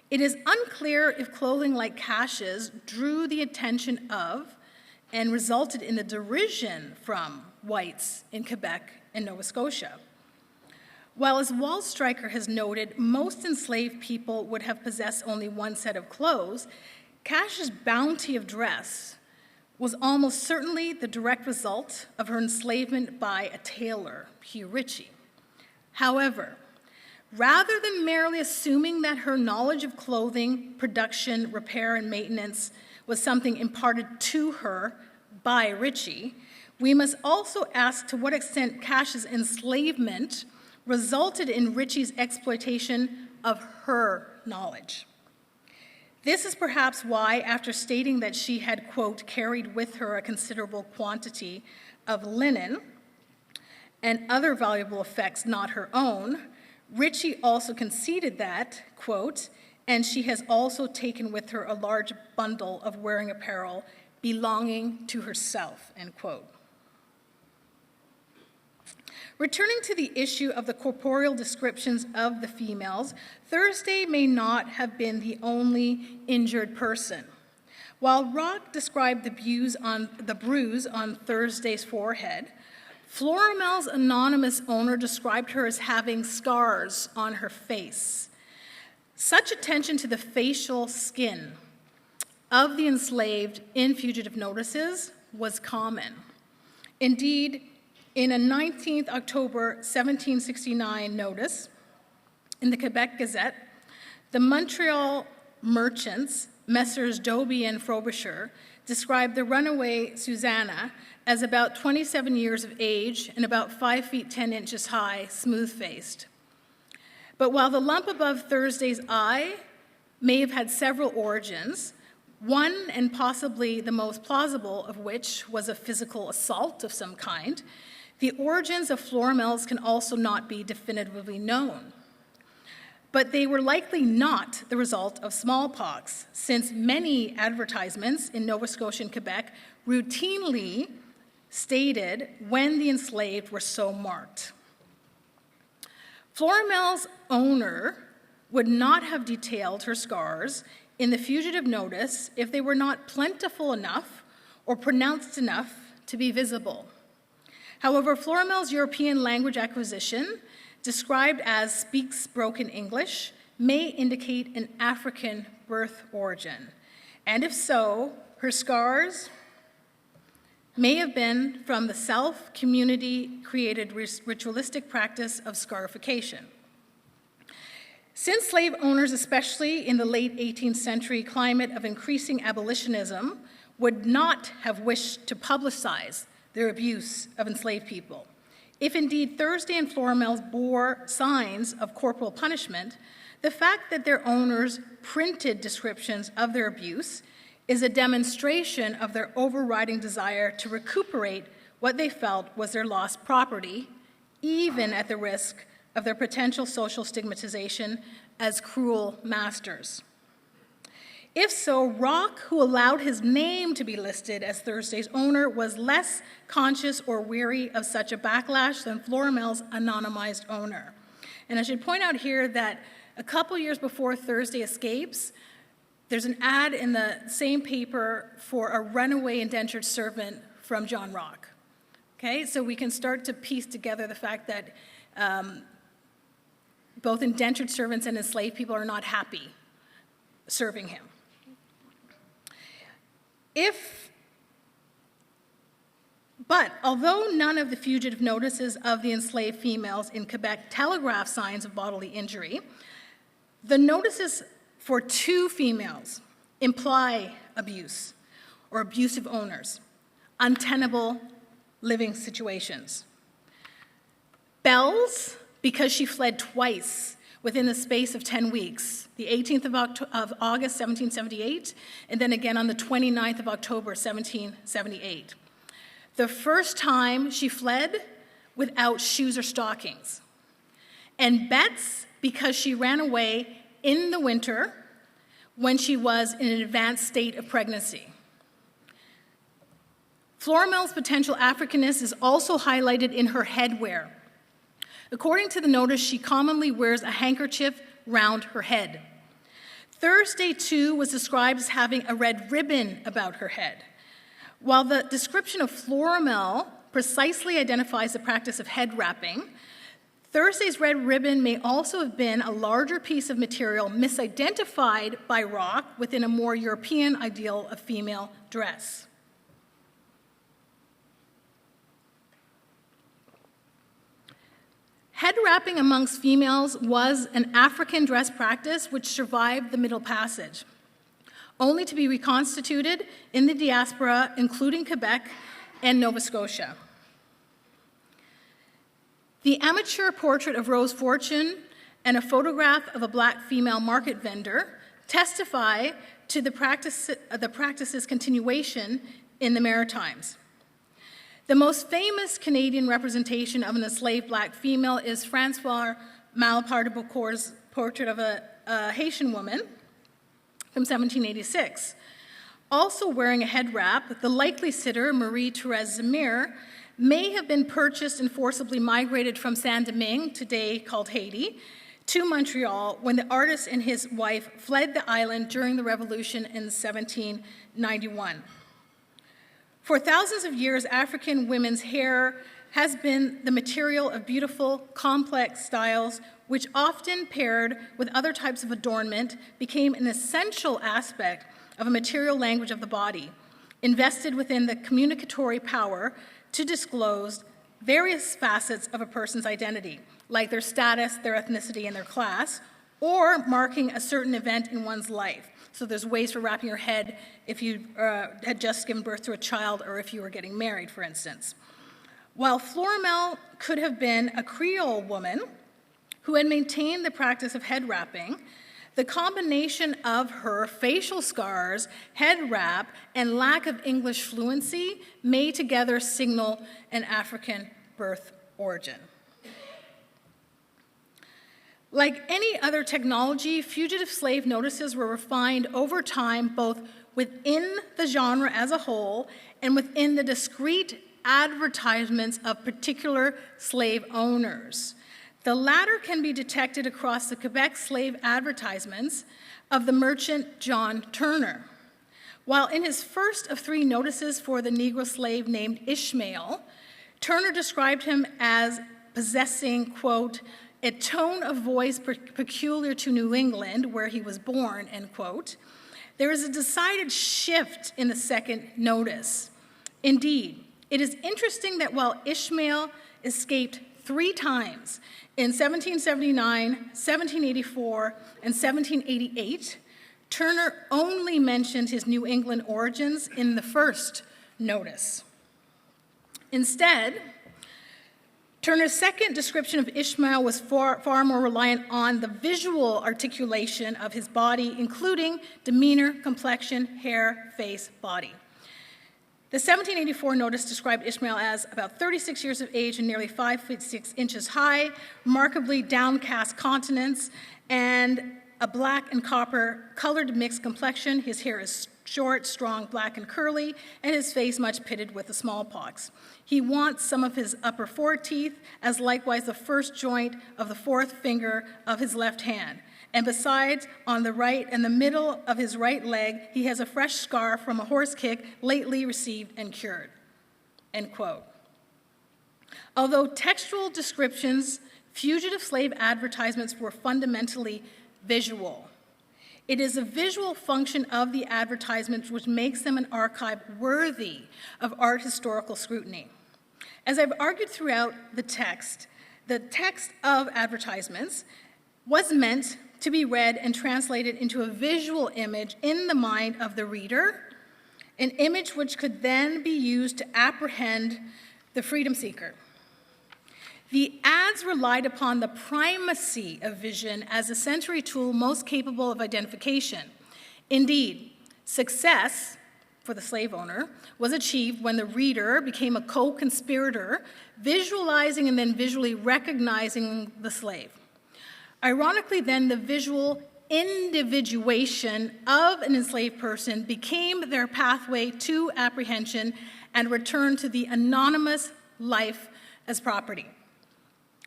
it is unclear if clothing like Cash's drew the attention of and resulted in the derision from whites in Quebec and Nova Scotia. While, as Walt Stryker has noted, most enslaved people would have possessed only one set of clothes, Cash's bounty of dress was almost certainly the direct result of her enslavement by a tailor, Hugh Ritchie. However, rather than merely assuming that her knowledge of clothing, production, repair, and maintenance was something imparted to her by Ritchie, we must also ask to what extent Cash's enslavement resulted in Ritchie's exploitation of her knowledge. This is perhaps why, after stating that she had, quote, carried with her a considerable quantity of linen and other valuable effects not her own, Ritchie also conceded that, quote, and she has also taken with her a large bundle of wearing apparel belonging to herself, end quote. Returning to the issue of the corporeal descriptions of the females, Thursday may not have been the only injured person. While Rock described the bruise on Thursday's forehead, Floramel's anonymous owner described her as having scars on her face. Such attention to the facial skin of the enslaved in fugitive notices was common. Indeed, in a 19th October 1769 notice in the Quebec Gazette, the Montreal merchants, Messrs. Doby and Frobisher, described the runaway Susanna as about 27 years of age and about 5 feet 10 inches high, smooth-faced. But while the lump above Thursday's eye may have had several origins, one and possibly the most plausible of which was a physical assault of some kind, the origins of Floramel's can also not be definitively known. But they were likely not the result of smallpox, since many advertisements in Nova Scotia and Quebec routinely stated when the enslaved were so marked. Floramel's owner would not have detailed her scars in the fugitive notice if they were not plentiful enough or pronounced enough to be visible. However, Floramel's European language acquisition, described as speaks broken English, may indicate an African birth origin. And if so, her scars may have been from the self-community-created ritualistic practice of scarification. Since slave owners, especially in the late 18th century climate of increasing abolitionism, would not have wished to publicize their abuse of enslaved people, if indeed Thursday and Floramel's bore signs of corporal punishment, the fact that their owners printed descriptions of their abuse is a demonstration of their overriding desire to recuperate what they felt was their lost property, even at the risk of their potential social stigmatization as cruel masters. If so, Rock, who allowed his name to be listed as Thursday's owner, was less conscious or weary of such a backlash than Floramel's anonymized owner. And I should point out here that a couple years before Thursday escapes, there's an ad in the same paper for a runaway indentured servant from John Rock. Okay, so we can start to piece together the fact that both indentured servants and enslaved people are not happy serving him. But although none of the fugitive notices of the enslaved females in Quebec telegraph signs of bodily injury, the notices for 2 females imply abuse or abusive owners, untenable living situations. Bells, because she fled twice within the space of 10 weeks, the 18th of August, 1778, and then again on the 29th of October, 1778. The first time she fled without shoes or stockings. And Betts, because she ran away in the winter when she was in an advanced state of pregnancy. Floramel's potential Africanness is also highlighted in her headwear. According to the notice, she commonly wears a handkerchief round her head. Thursday, too, was described as having a red ribbon about her head. While the description of Floramel precisely identifies the practice of head wrapping, Thursday's red ribbon may also have been a larger piece of material misidentified by Rock within a more European ideal of female dress. Head wrapping amongst females was an African dress practice which survived the Middle Passage, only to be reconstituted in the diaspora, including Quebec and Nova Scotia. The amateur portrait of Rose Fortune and a photograph of a black female market vendor testify to the practice's continuation in the Maritimes. The most famous Canadian representation of an enslaved black female is Francois Malaparte de Beaucourt's portrait of a Haitian woman from 1786. Also wearing a head wrap, the likely sitter, Marie-Thérèse Zemire, may have been purchased and forcibly migrated from Saint-Domingue, today called Haiti, to Montreal when the artist and his wife fled the island during the Revolution in 1791. For thousands of years, African women's hair has been the material of beautiful, complex styles, which often paired with other types of adornment became an essential aspect of a material language of the body, invested within the communicatory power to disclose various facets of a person's identity, like their status, their ethnicity, and their class, or marking a certain event in one's life. So there's ways for wrapping your head if you had just given birth to a child or if you were getting married, for instance. While Florimel could have been a Creole woman who had maintained the practice of head wrapping, the combination of her facial scars, head wrap, and lack of English fluency may together signal an African birth origin. Like any other technology, fugitive slave notices were refined over time, both within the genre as a whole and within the discrete advertisements of particular slave owners. The latter can be detected across the Quebec slave advertisements of the merchant John Turner. While in his first of 3 notices for the Negro slave named Ishmael, Turner described him as possessing, quote, a tone of voice peculiar to New England, where he was born, end quote. There is a decided shift in the second notice. Indeed, it is interesting that while Ishmael escaped 3 times, in 1779, 1784, and 1788, Turner only mentioned his New England origins in the first notice. Instead, Turner's second description of Ishmael was far more reliant on the visual articulation of his body, including demeanor, complexion, hair, face, body. The 1784 notice described Ishmael as about 36 years of age and nearly 5 feet 6 inches high, remarkably downcast countenance, and a black and copper colored mixed complexion. His hair is short, strong, black, and curly, and his face much pitted with the smallpox. He wants some of his upper 4 teeth, as likewise the first joint of the 4th finger of his left hand. And besides, on the right and the middle of his right leg, he has a fresh scar from a horse kick lately received and cured, end quote. Although textual descriptions, fugitive slave advertisements were fundamentally visual. It is a visual function of the advertisements which makes them an archive worthy of art historical scrutiny. As I've argued throughout the text of advertisements was meant to be read and translated into a visual image in the mind of the reader, an image which could then be used to apprehend the freedom seeker. The ads relied upon the primacy of vision as a sensory tool most capable of identification. Indeed, success for the slave owner was achieved when the reader became a co-conspirator, visualizing and then visually recognizing the slave. Ironically, then, the visual individuation of an enslaved person became their pathway to apprehension and return to the anonymous life as property.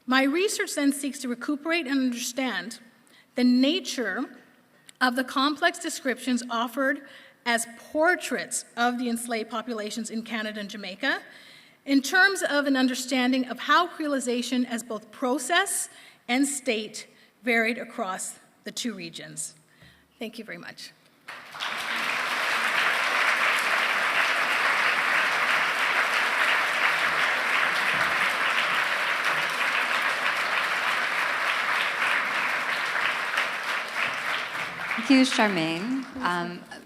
My research then seeks to recuperate and understand the nature of the complex descriptions offered as portraits of the enslaved populations in Canada and Jamaica in terms of an understanding of how creolization as both process and state varied across the 2 regions. Thank you very much. Thank you, Charmaine.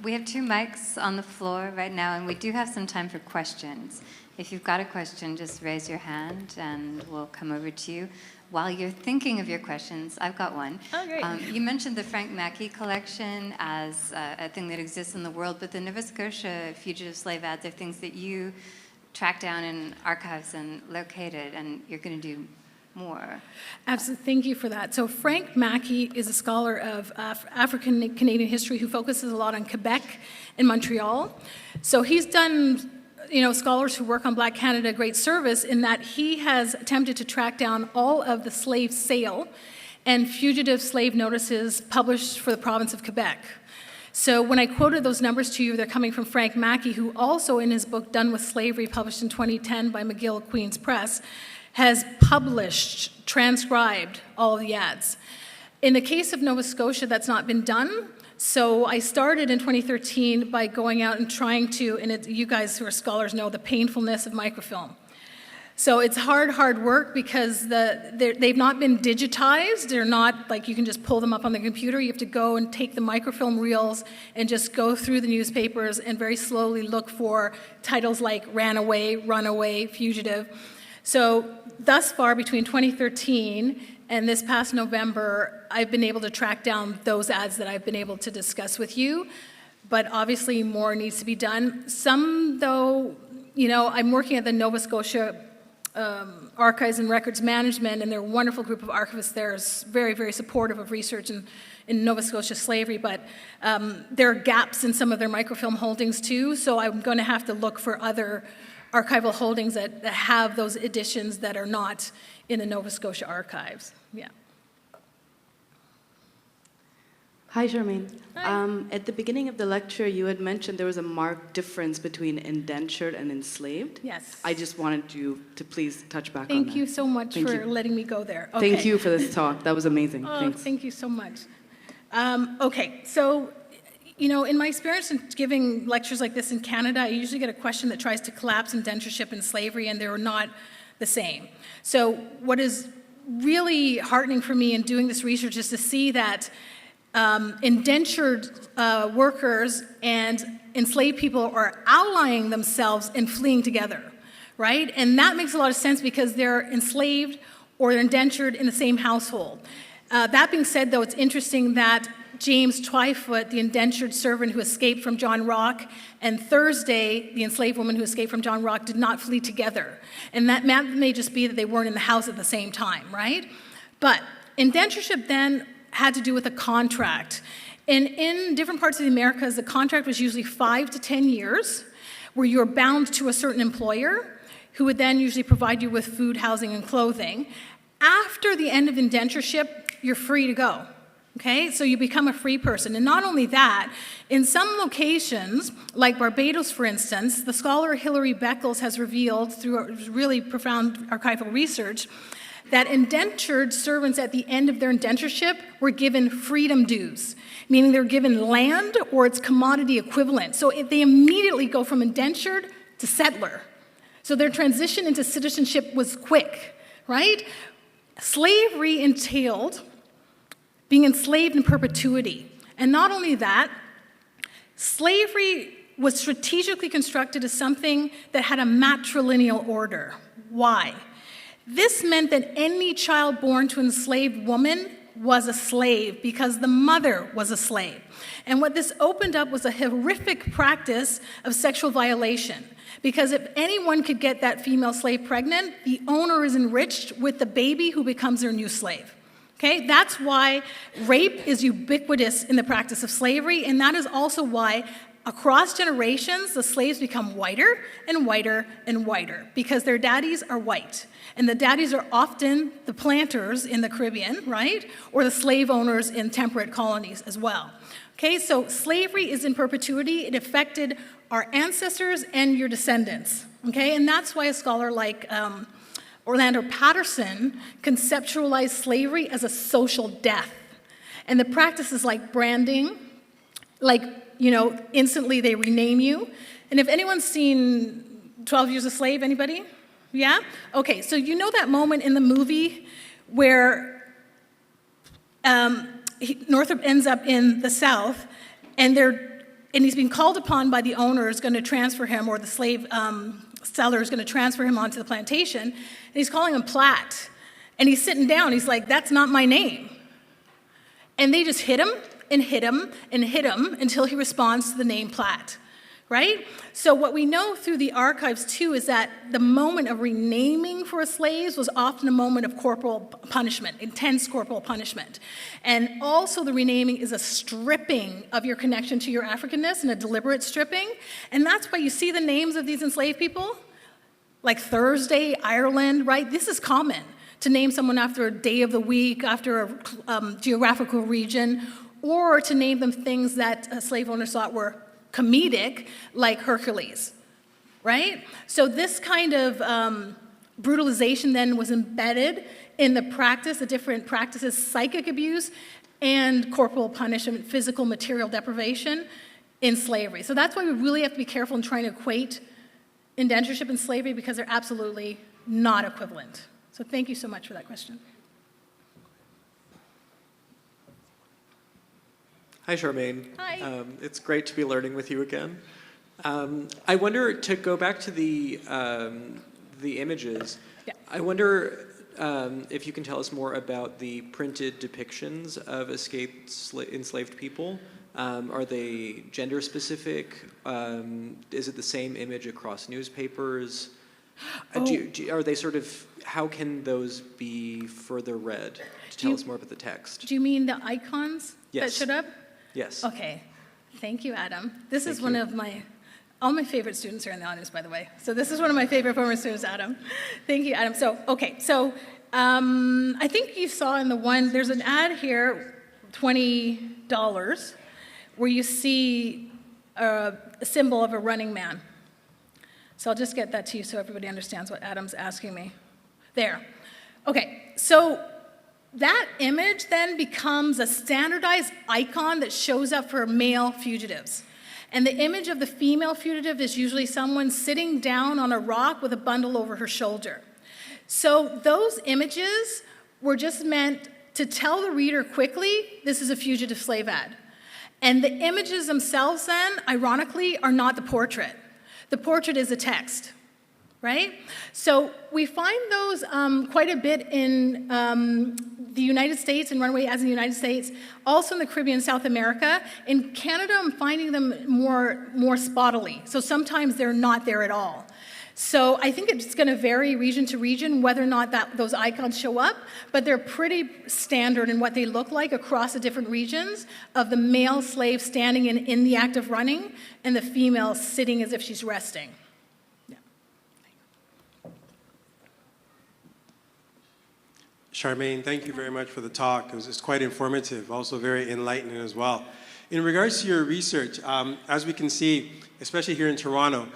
We have 2 mics on the floor right now, and we do have some time for questions. If you've got a question, just raise your hand, and we'll come over to you. While you're thinking of your questions, I've got one. Oh, great. You mentioned the Frank Mackey collection as a thing that exists in the world, but the Nova Scotia fugitive slave ads are things that you tracked down in archives and located, and you're going to do more. Absolutely, thank you for that. So Frank Mackey is a scholar of African Canadian history who focuses a lot on Quebec and Montreal. So he's done scholars who work on Black Canada a great service in that he has attempted to track down all of the slave sale and fugitive slave notices published for the province of Quebec. So when I quoted those numbers to you, they're coming from Frank Mackey, who also in his book Done with Slavery, published in 2010 by McGill Queen's Press, has published, transcribed all of the ads. In the case of Nova Scotia, that's not been done. So I started in 2013 by going out and trying to, and you guys who are scholars know the painfulness of microfilm. So it's hard work because they've not been digitized. They're not like you can just pull them up on the computer. You have to go and take the microfilm reels and just go through the newspapers and very slowly look for titles like ran away, runaway, fugitive. So thus far, between 2013 and this past November, I've been able to track down those ads that I've been able to discuss with you. But obviously more needs to be done. Some, though, I'm working at the Nova Scotia Archives and Records Management, and they're a wonderful group of archivists there, is very, very supportive of research in Nova Scotia slavery, but there are gaps in some of their microfilm holdings too, so I'm going to have to look for other archival holdings that have those editions that are not in the Nova Scotia archives. Yeah. Hi, Charmaine. Hi. At the beginning of the lecture, you had mentioned there was a marked difference between indentured and enslaved. Yes. I just wanted you to please touch back on that. Thank you so much Thank for you. letting me go there. Okay. Thank you for this talk. That was amazing. Oh, Thanks. thank you so much. Okay, so, in my experience in giving lectures like this in Canada, I usually get a question that tries to collapse indentureship and slavery, and they're not the same. So what is really heartening for me in doing this research is to see that indentured workers and enslaved people are allying themselves and fleeing together, right? And that makes a lot of sense because they're enslaved or they're indentured in the same household. That being said, though, it's interesting that James Twyfoot, the indentured servant who escaped from John Rock, and Thursday, the enslaved woman who escaped from John Rock, did not flee together. And that may just be that they weren't in the house at the same time, right? But indentureship then had to do with a contract. And in different parts of the Americas, the contract was usually 5 to 10 years, where you were bound to a certain employer, who would then usually provide you with food, housing, and clothing. After the end of indentureship, you're free to go. Okay, so you become a free person. And not only that, in some locations, like Barbados, for instance, the scholar Hilary Beckles has revealed through a really profound archival research that indentured servants at the end of their indentureship were given freedom dues, meaning they're given land or its commodity equivalent. So they immediately go from indentured to settler. So their transition into citizenship was quick, right? Slavery entailed being enslaved in perpetuity. And not only that, slavery was strategically constructed as something that had a matrilineal order. Why? This meant that any child born to an enslaved woman was a slave because the mother was a slave. And what this opened up was a horrific practice of sexual violation. Because if anyone could get that female slave pregnant, the owner is enriched with the baby who becomes their new slave. Okay, that's why rape is ubiquitous in the practice of slavery, and that is also why across generations the slaves become whiter and whiter and whiter because their daddies are white. And the daddies are often the planters in the Caribbean, right? Or the slave owners in temperate colonies as well. Okay, so slavery is in perpetuity. It affected our ancestors and your descendants. Okay, and that's why a scholar like Orlando Patterson conceptualized slavery as a social death. And the practices like branding, like, instantly they rename you. And if anyone's seen 12 Years a Slave, anybody? Yeah? Okay, so you know that moment in the movie where Northrop ends up in the South, and he's being called upon by the owner is going to transfer him, or the slave seller is going to transfer him onto the plantation, and he's calling him Platt. And he's sitting down, he's like, that's not my name. And they just hit him and hit him and hit him until he responds to the name Platt. right? So what we know through the archives too is that the moment of renaming for slaves was often a moment of corporal punishment, intense corporal punishment. And also the renaming is a stripping of your connection to your Africanness and a deliberate stripping. And that's why you see the names of these enslaved people, like Thursday, Ireland, right? This is common to name someone after a day of the week, after a geographical region, or to name them things that slave owners thought were comedic, like Hercules, right? So this kind of brutalization then was embedded in the practice, the different practices, psychic abuse and corporal punishment, physical material deprivation in slavery. So that's why we really have to be careful in trying to equate indentureship and slavery, because they're absolutely not equivalent. So thank you so much for that question. Hi, Charmaine. Hi. It's great to be learning with you again. I wonder, to go back to the images, Yeah. I wonder if you can tell us more about the printed depictions of escaped enslaved people. Are they gender specific? Is it the same image across newspapers? Are they sort of, how can those be further read to tell us more about the text? Do you mean the icons that Yes. showed up? Yes. Okay, thank you, Adam. This is Thank one you. of all my favorite students are in the audience, by the way. So this is one of my favorite former students, Adam. Thank you, Adam. So, okay, so I think you saw in the one, there's an ad here, $20, where you see a symbol of a running man. So I'll just get that to you so everybody understands what Adam's asking me. There. Okay, so that image then becomes a standardized icon that shows up for male fugitives. And the image of the female fugitive is usually someone sitting down on a rock with a bundle over her shoulder. So those images were just meant to tell the reader quickly, this is a fugitive slave ad. And the images themselves then, ironically, are not the portrait. The portrait is a text. Right? So we find those quite a bit in the United States, and Runaway Ads in the United States, also in the Caribbean and South America. In Canada, I'm finding them more spottily. So sometimes they're not there at all. So I think it's going to vary region to region whether or not those icons show up, but they're pretty standard in what they look like across the different regions of the male slave standing in the act of running and the female sitting as if she's resting. Charmaine, thank you very much for the talk. It was quite informative, also very enlightening as well. In regards to your research, as we can see, especially here in Toronto,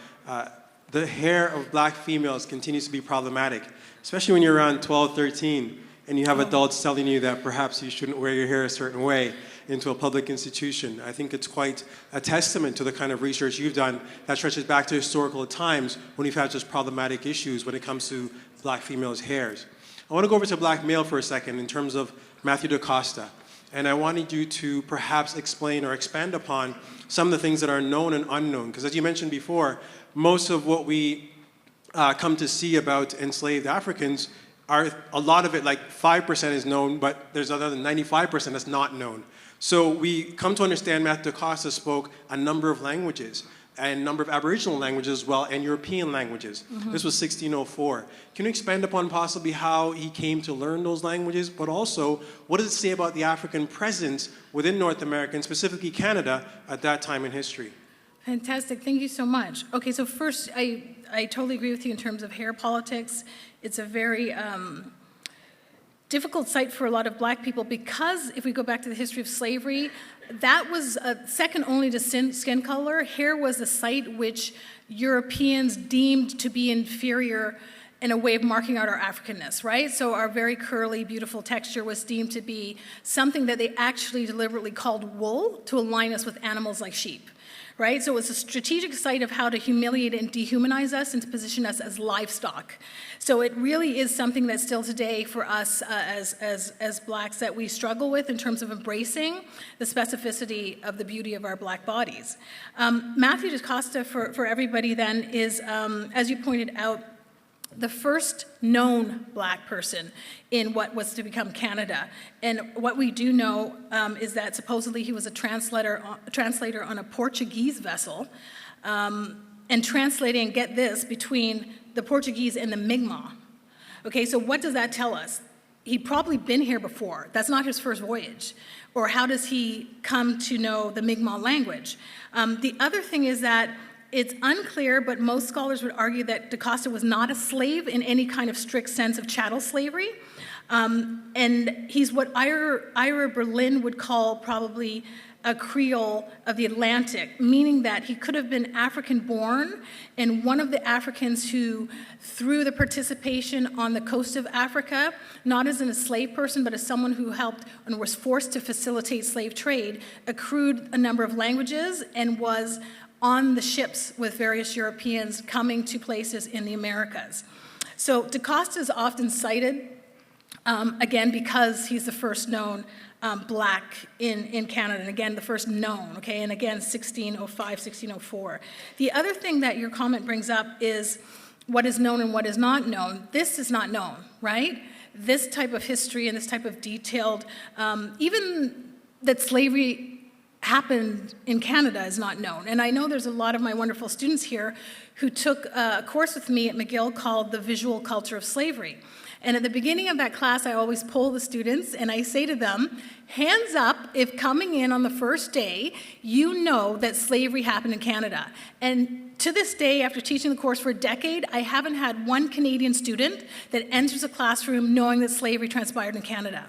the hair of black females continues to be problematic, especially when you're around 12, 13, and you have adults telling you that perhaps you shouldn't wear your hair a certain way into a public institution. I think it's quite a testament to the kind of research you've done that stretches back to historical times when we've had just problematic issues when it comes to black females' hairs. I want to go over to black male for a second in terms of Matthew DaCosta. And I wanted you to perhaps explain or expand upon some of the things that are known and unknown. Because as you mentioned before, most of what we come to see about enslaved Africans are, a lot of it, like 5% is known, but there's another 95% that's not known. So we come to understand Matthew DaCosta spoke a number of languages, and a number of Aboriginal languages as well, and European languages. Mm-hmm. This was 1604. Can you expand upon possibly how he came to learn those languages, but also what does it say about the African presence within North America, and specifically Canada, at that time in history? Fantastic, thank you so much. Okay, so first, I totally agree with you in terms of hair politics. It's a very difficult site for a lot of black people because if we go back to the history of slavery, that was second only to skin color. Hair was a site which Europeans deemed to be inferior in a way of marking out our Africanness, right? So our very curly, beautiful texture was deemed to be something that they actually deliberately called wool to align us with animals like sheep. Right? So it was a strategic site of how to humiliate and dehumanize us and to position us as livestock. So it really is something that still today for us as blacks that we struggle with in terms of embracing the specificity of the beauty of our black bodies. Matthew DaCosta, for everybody then, is, as you pointed out, the first known black person in what was to become Canada. And what we do know is that supposedly he was a translator on a Portuguese vessel and translating, get this, between the Portuguese and the Mi'kmaq. Okay, so what does that tell us? He'd probably been here before. That's not his first voyage. Or how does he come to know the Mi'kmaq language? The other thing is that it's unclear, but most scholars would argue that Da Costa was not a slave in any kind of strict sense of chattel slavery. And he's what Ira Berlin would call probably a Creole of the Atlantic, meaning that he could have been African-born and one of the Africans who, through the participation on the coast of Africa, not as an enslaved person, but as someone who helped and was forced to facilitate slave trade, accrued a number of languages and was on the ships with various Europeans coming to places in the Americas. So Da Costa is often cited, again, because he's the first known black in Canada, and again, the first known, okay, and again, 1605, 1604. The other thing that your comment brings up is what is known and what is not known. This is not known, right? This type of history and this type of detailed, even that slavery happened in Canada is not known. And I know there's a lot of my wonderful students here who took a course with me at McGill called The Visual Culture of Slavery. And at the beginning of that class, I always poll the students and I say to them, hands up if coming in on the first day, you know that slavery happened in Canada. And to this day, after teaching the course for a decade, I haven't had one Canadian student that enters a classroom knowing that slavery transpired in Canada.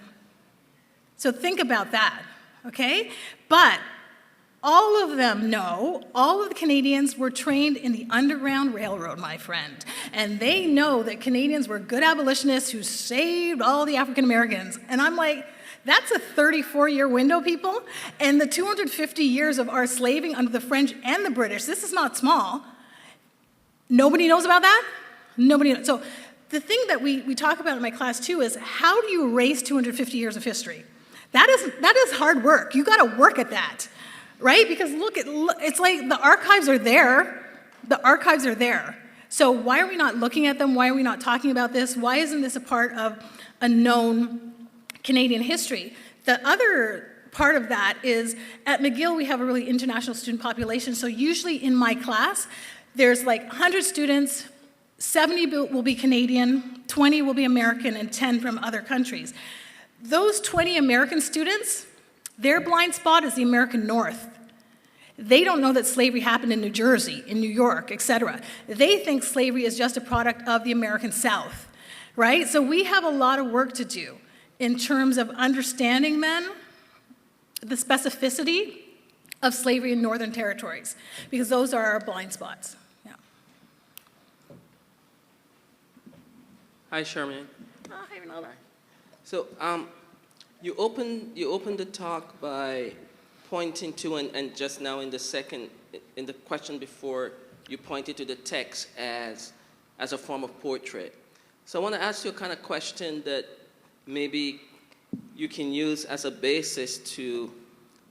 So think about that, okay? But all of them know, all of the Canadians were trained in the Underground Railroad, my friend. And they know that Canadians were good abolitionists who saved all the African Americans. And I'm like, that's a 34-year window, people. And the 250 years of our slaving under the French and the British, this is not small. Nobody knows about that? Nobody knows. So the thing that we talk about in my class too is how do you erase 250 years of history? That is hard work. You gotta work at that. Right? Because look, it's like the archives are there. The archives are there. So why are we not looking at them? Why are we not talking about this? Why isn't this a part of a known Canadian history? The other part of that is at McGill, we have a really international student population. So usually in my class, there's like 100 students, 70 will be Canadian, 20 will be American, and 10 from other countries. Those 20 American students, their blind spot is the American North. They don't know that slavery happened in New Jersey, in New York, etc. They think slavery is just a product of the American South, right? So we have a lot of work to do in terms of understanding then the specificity of slavery in northern territories, because those are our blind spots. Yeah. Hi, Charmaine. Oh, hi, Ronaldo. So you opened the talk by pointing to, and just now in the question before, you pointed to the text as a form of portrait. So I want to ask you a kind of question that maybe you can use as a basis to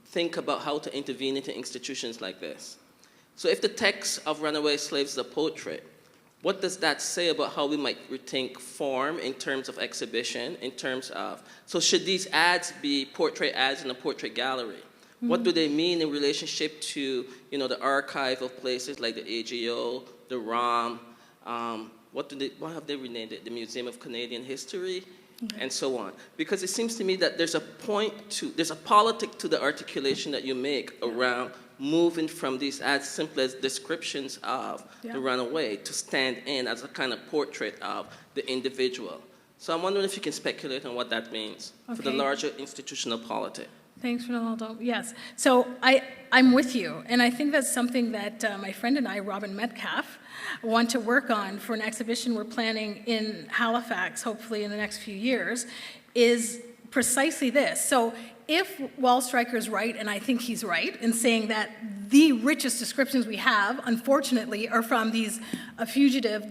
think about how to intervene into institutions like this. So if the text of Runaway Slaves is a portrait, what does that say about how we might rethink form in terms of exhibition, in terms of, so should these ads be portrait ads in a portrait gallery? Mm-hmm. What do they mean in relationship to, the archive of places like the AGO, the ROM, what have they renamed it? The Museum of Canadian History, and so on. Because it seems to me that there's a politic to the articulation that you make around moving from these as simple as descriptions of the runaway to stand in as a kind of portrait of the individual. So I'm wondering if you can speculate on what that means for the larger institutional politic. Thanks, Ronaldo. Yes. So I'm with you. And I think that's something that my friend and I, Robin Metcalf, want to work on for an exhibition we're planning in Halifax, hopefully in the next few years, is precisely this. So if Wal Stryker is right, and I think he's right, in saying that the richest descriptions we have, unfortunately, are from these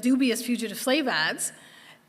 dubious fugitive slave ads,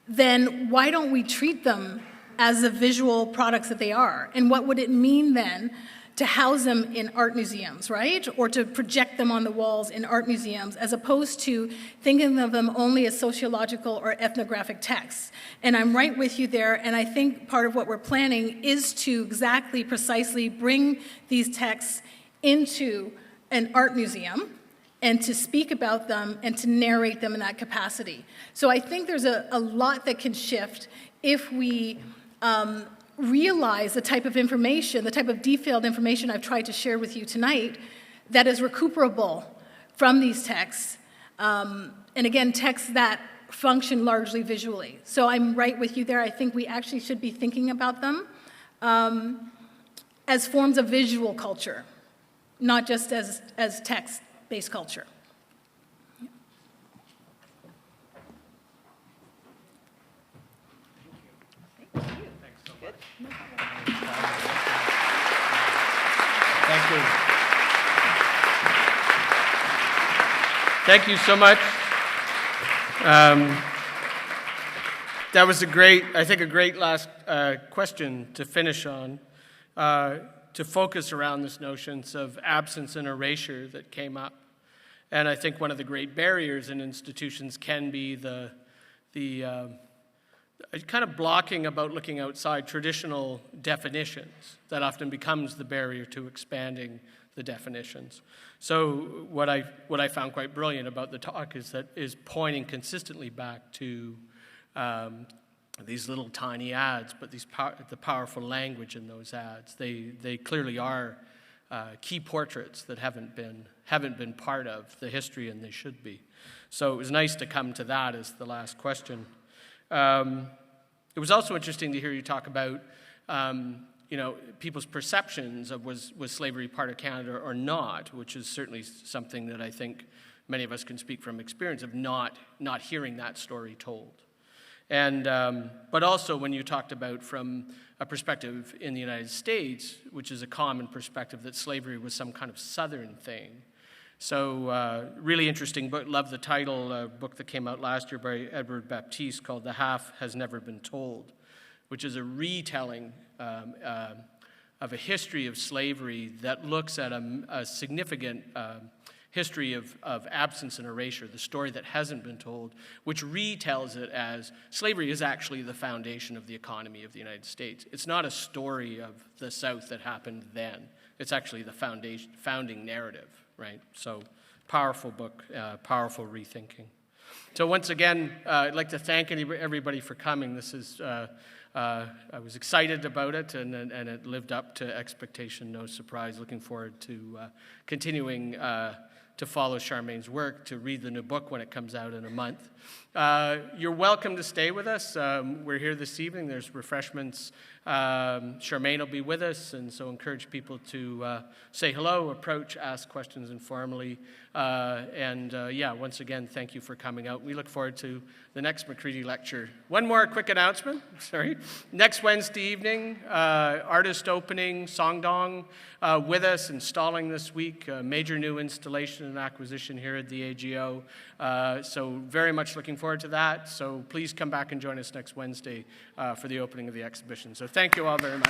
then why don't we treat them as the visual products that they are? And what would it mean then to house them in art museums, right? Or to project them on the walls in art museums, as opposed to thinking of them only as sociological or ethnographic texts. And I'm right with you there, and I think part of what we're planning is to precisely bring these texts into an art museum and to speak about them and to narrate them in that capacity. So I think there's a lot that can shift if we realize the type of information, the type of detailed information I've tried to share with you tonight that is recuperable from these texts. And again, texts that function largely visually. So I'm right with you there. I think we actually should be thinking about them as forms of visual culture, not just as text-based culture. Thank you. Thank you so much. That was a great last question to finish on, to focus around this notions of absence and erasure that came up. And I think one of the great barriers in institutions can be the kind of blocking about looking outside traditional definitions that often becomes the barrier to expanding the definitions. So what I found quite brilliant about the talk is pointing consistently back to these little tiny ads, but the powerful language in those ads. They clearly are key portraits that haven't been part of the history, and they should be. So it was nice to come to that as the last question. It was also interesting to hear you talk about people's perceptions of was slavery part of Canada or not, which is certainly something that I think many of us can speak from experience of not hearing that story told. And but also when you talked about from a perspective in the United States, which is a common perspective that slavery was some kind of Southern thing. So really interesting book. Love the title, a book that came out last year by Edward Baptiste called The Half Has Never Been Told, which is a retelling of a history of slavery that looks at a significant history of absence and erasure, the story that hasn't been told, which retells it as slavery is actually the foundation of the economy of the United States. It's not a story of the South that happened then. It's actually the founding narrative, right? So powerful book, powerful rethinking. So once again, I'd like to thank everybody for coming. This is, I was excited about it, and it lived up to expectation, no surprise. Looking forward to continuing to follow Charmaine's work, to read the new book when it comes out in a month. You're welcome to stay with us. We're here this evening. There's refreshments. Charmaine will be with us, and so encourage people to say hello, approach, ask questions informally. Once again, thank you for coming out. We look forward to the next Macready lecture. One more quick announcement, Next Wednesday evening, artist opening, Songdong, with us, installing this week, a major new installation and acquisition here at the AGO. So very much looking forward to that. So please come back and join us next Wednesday for the opening of the exhibition. So thank you all very much.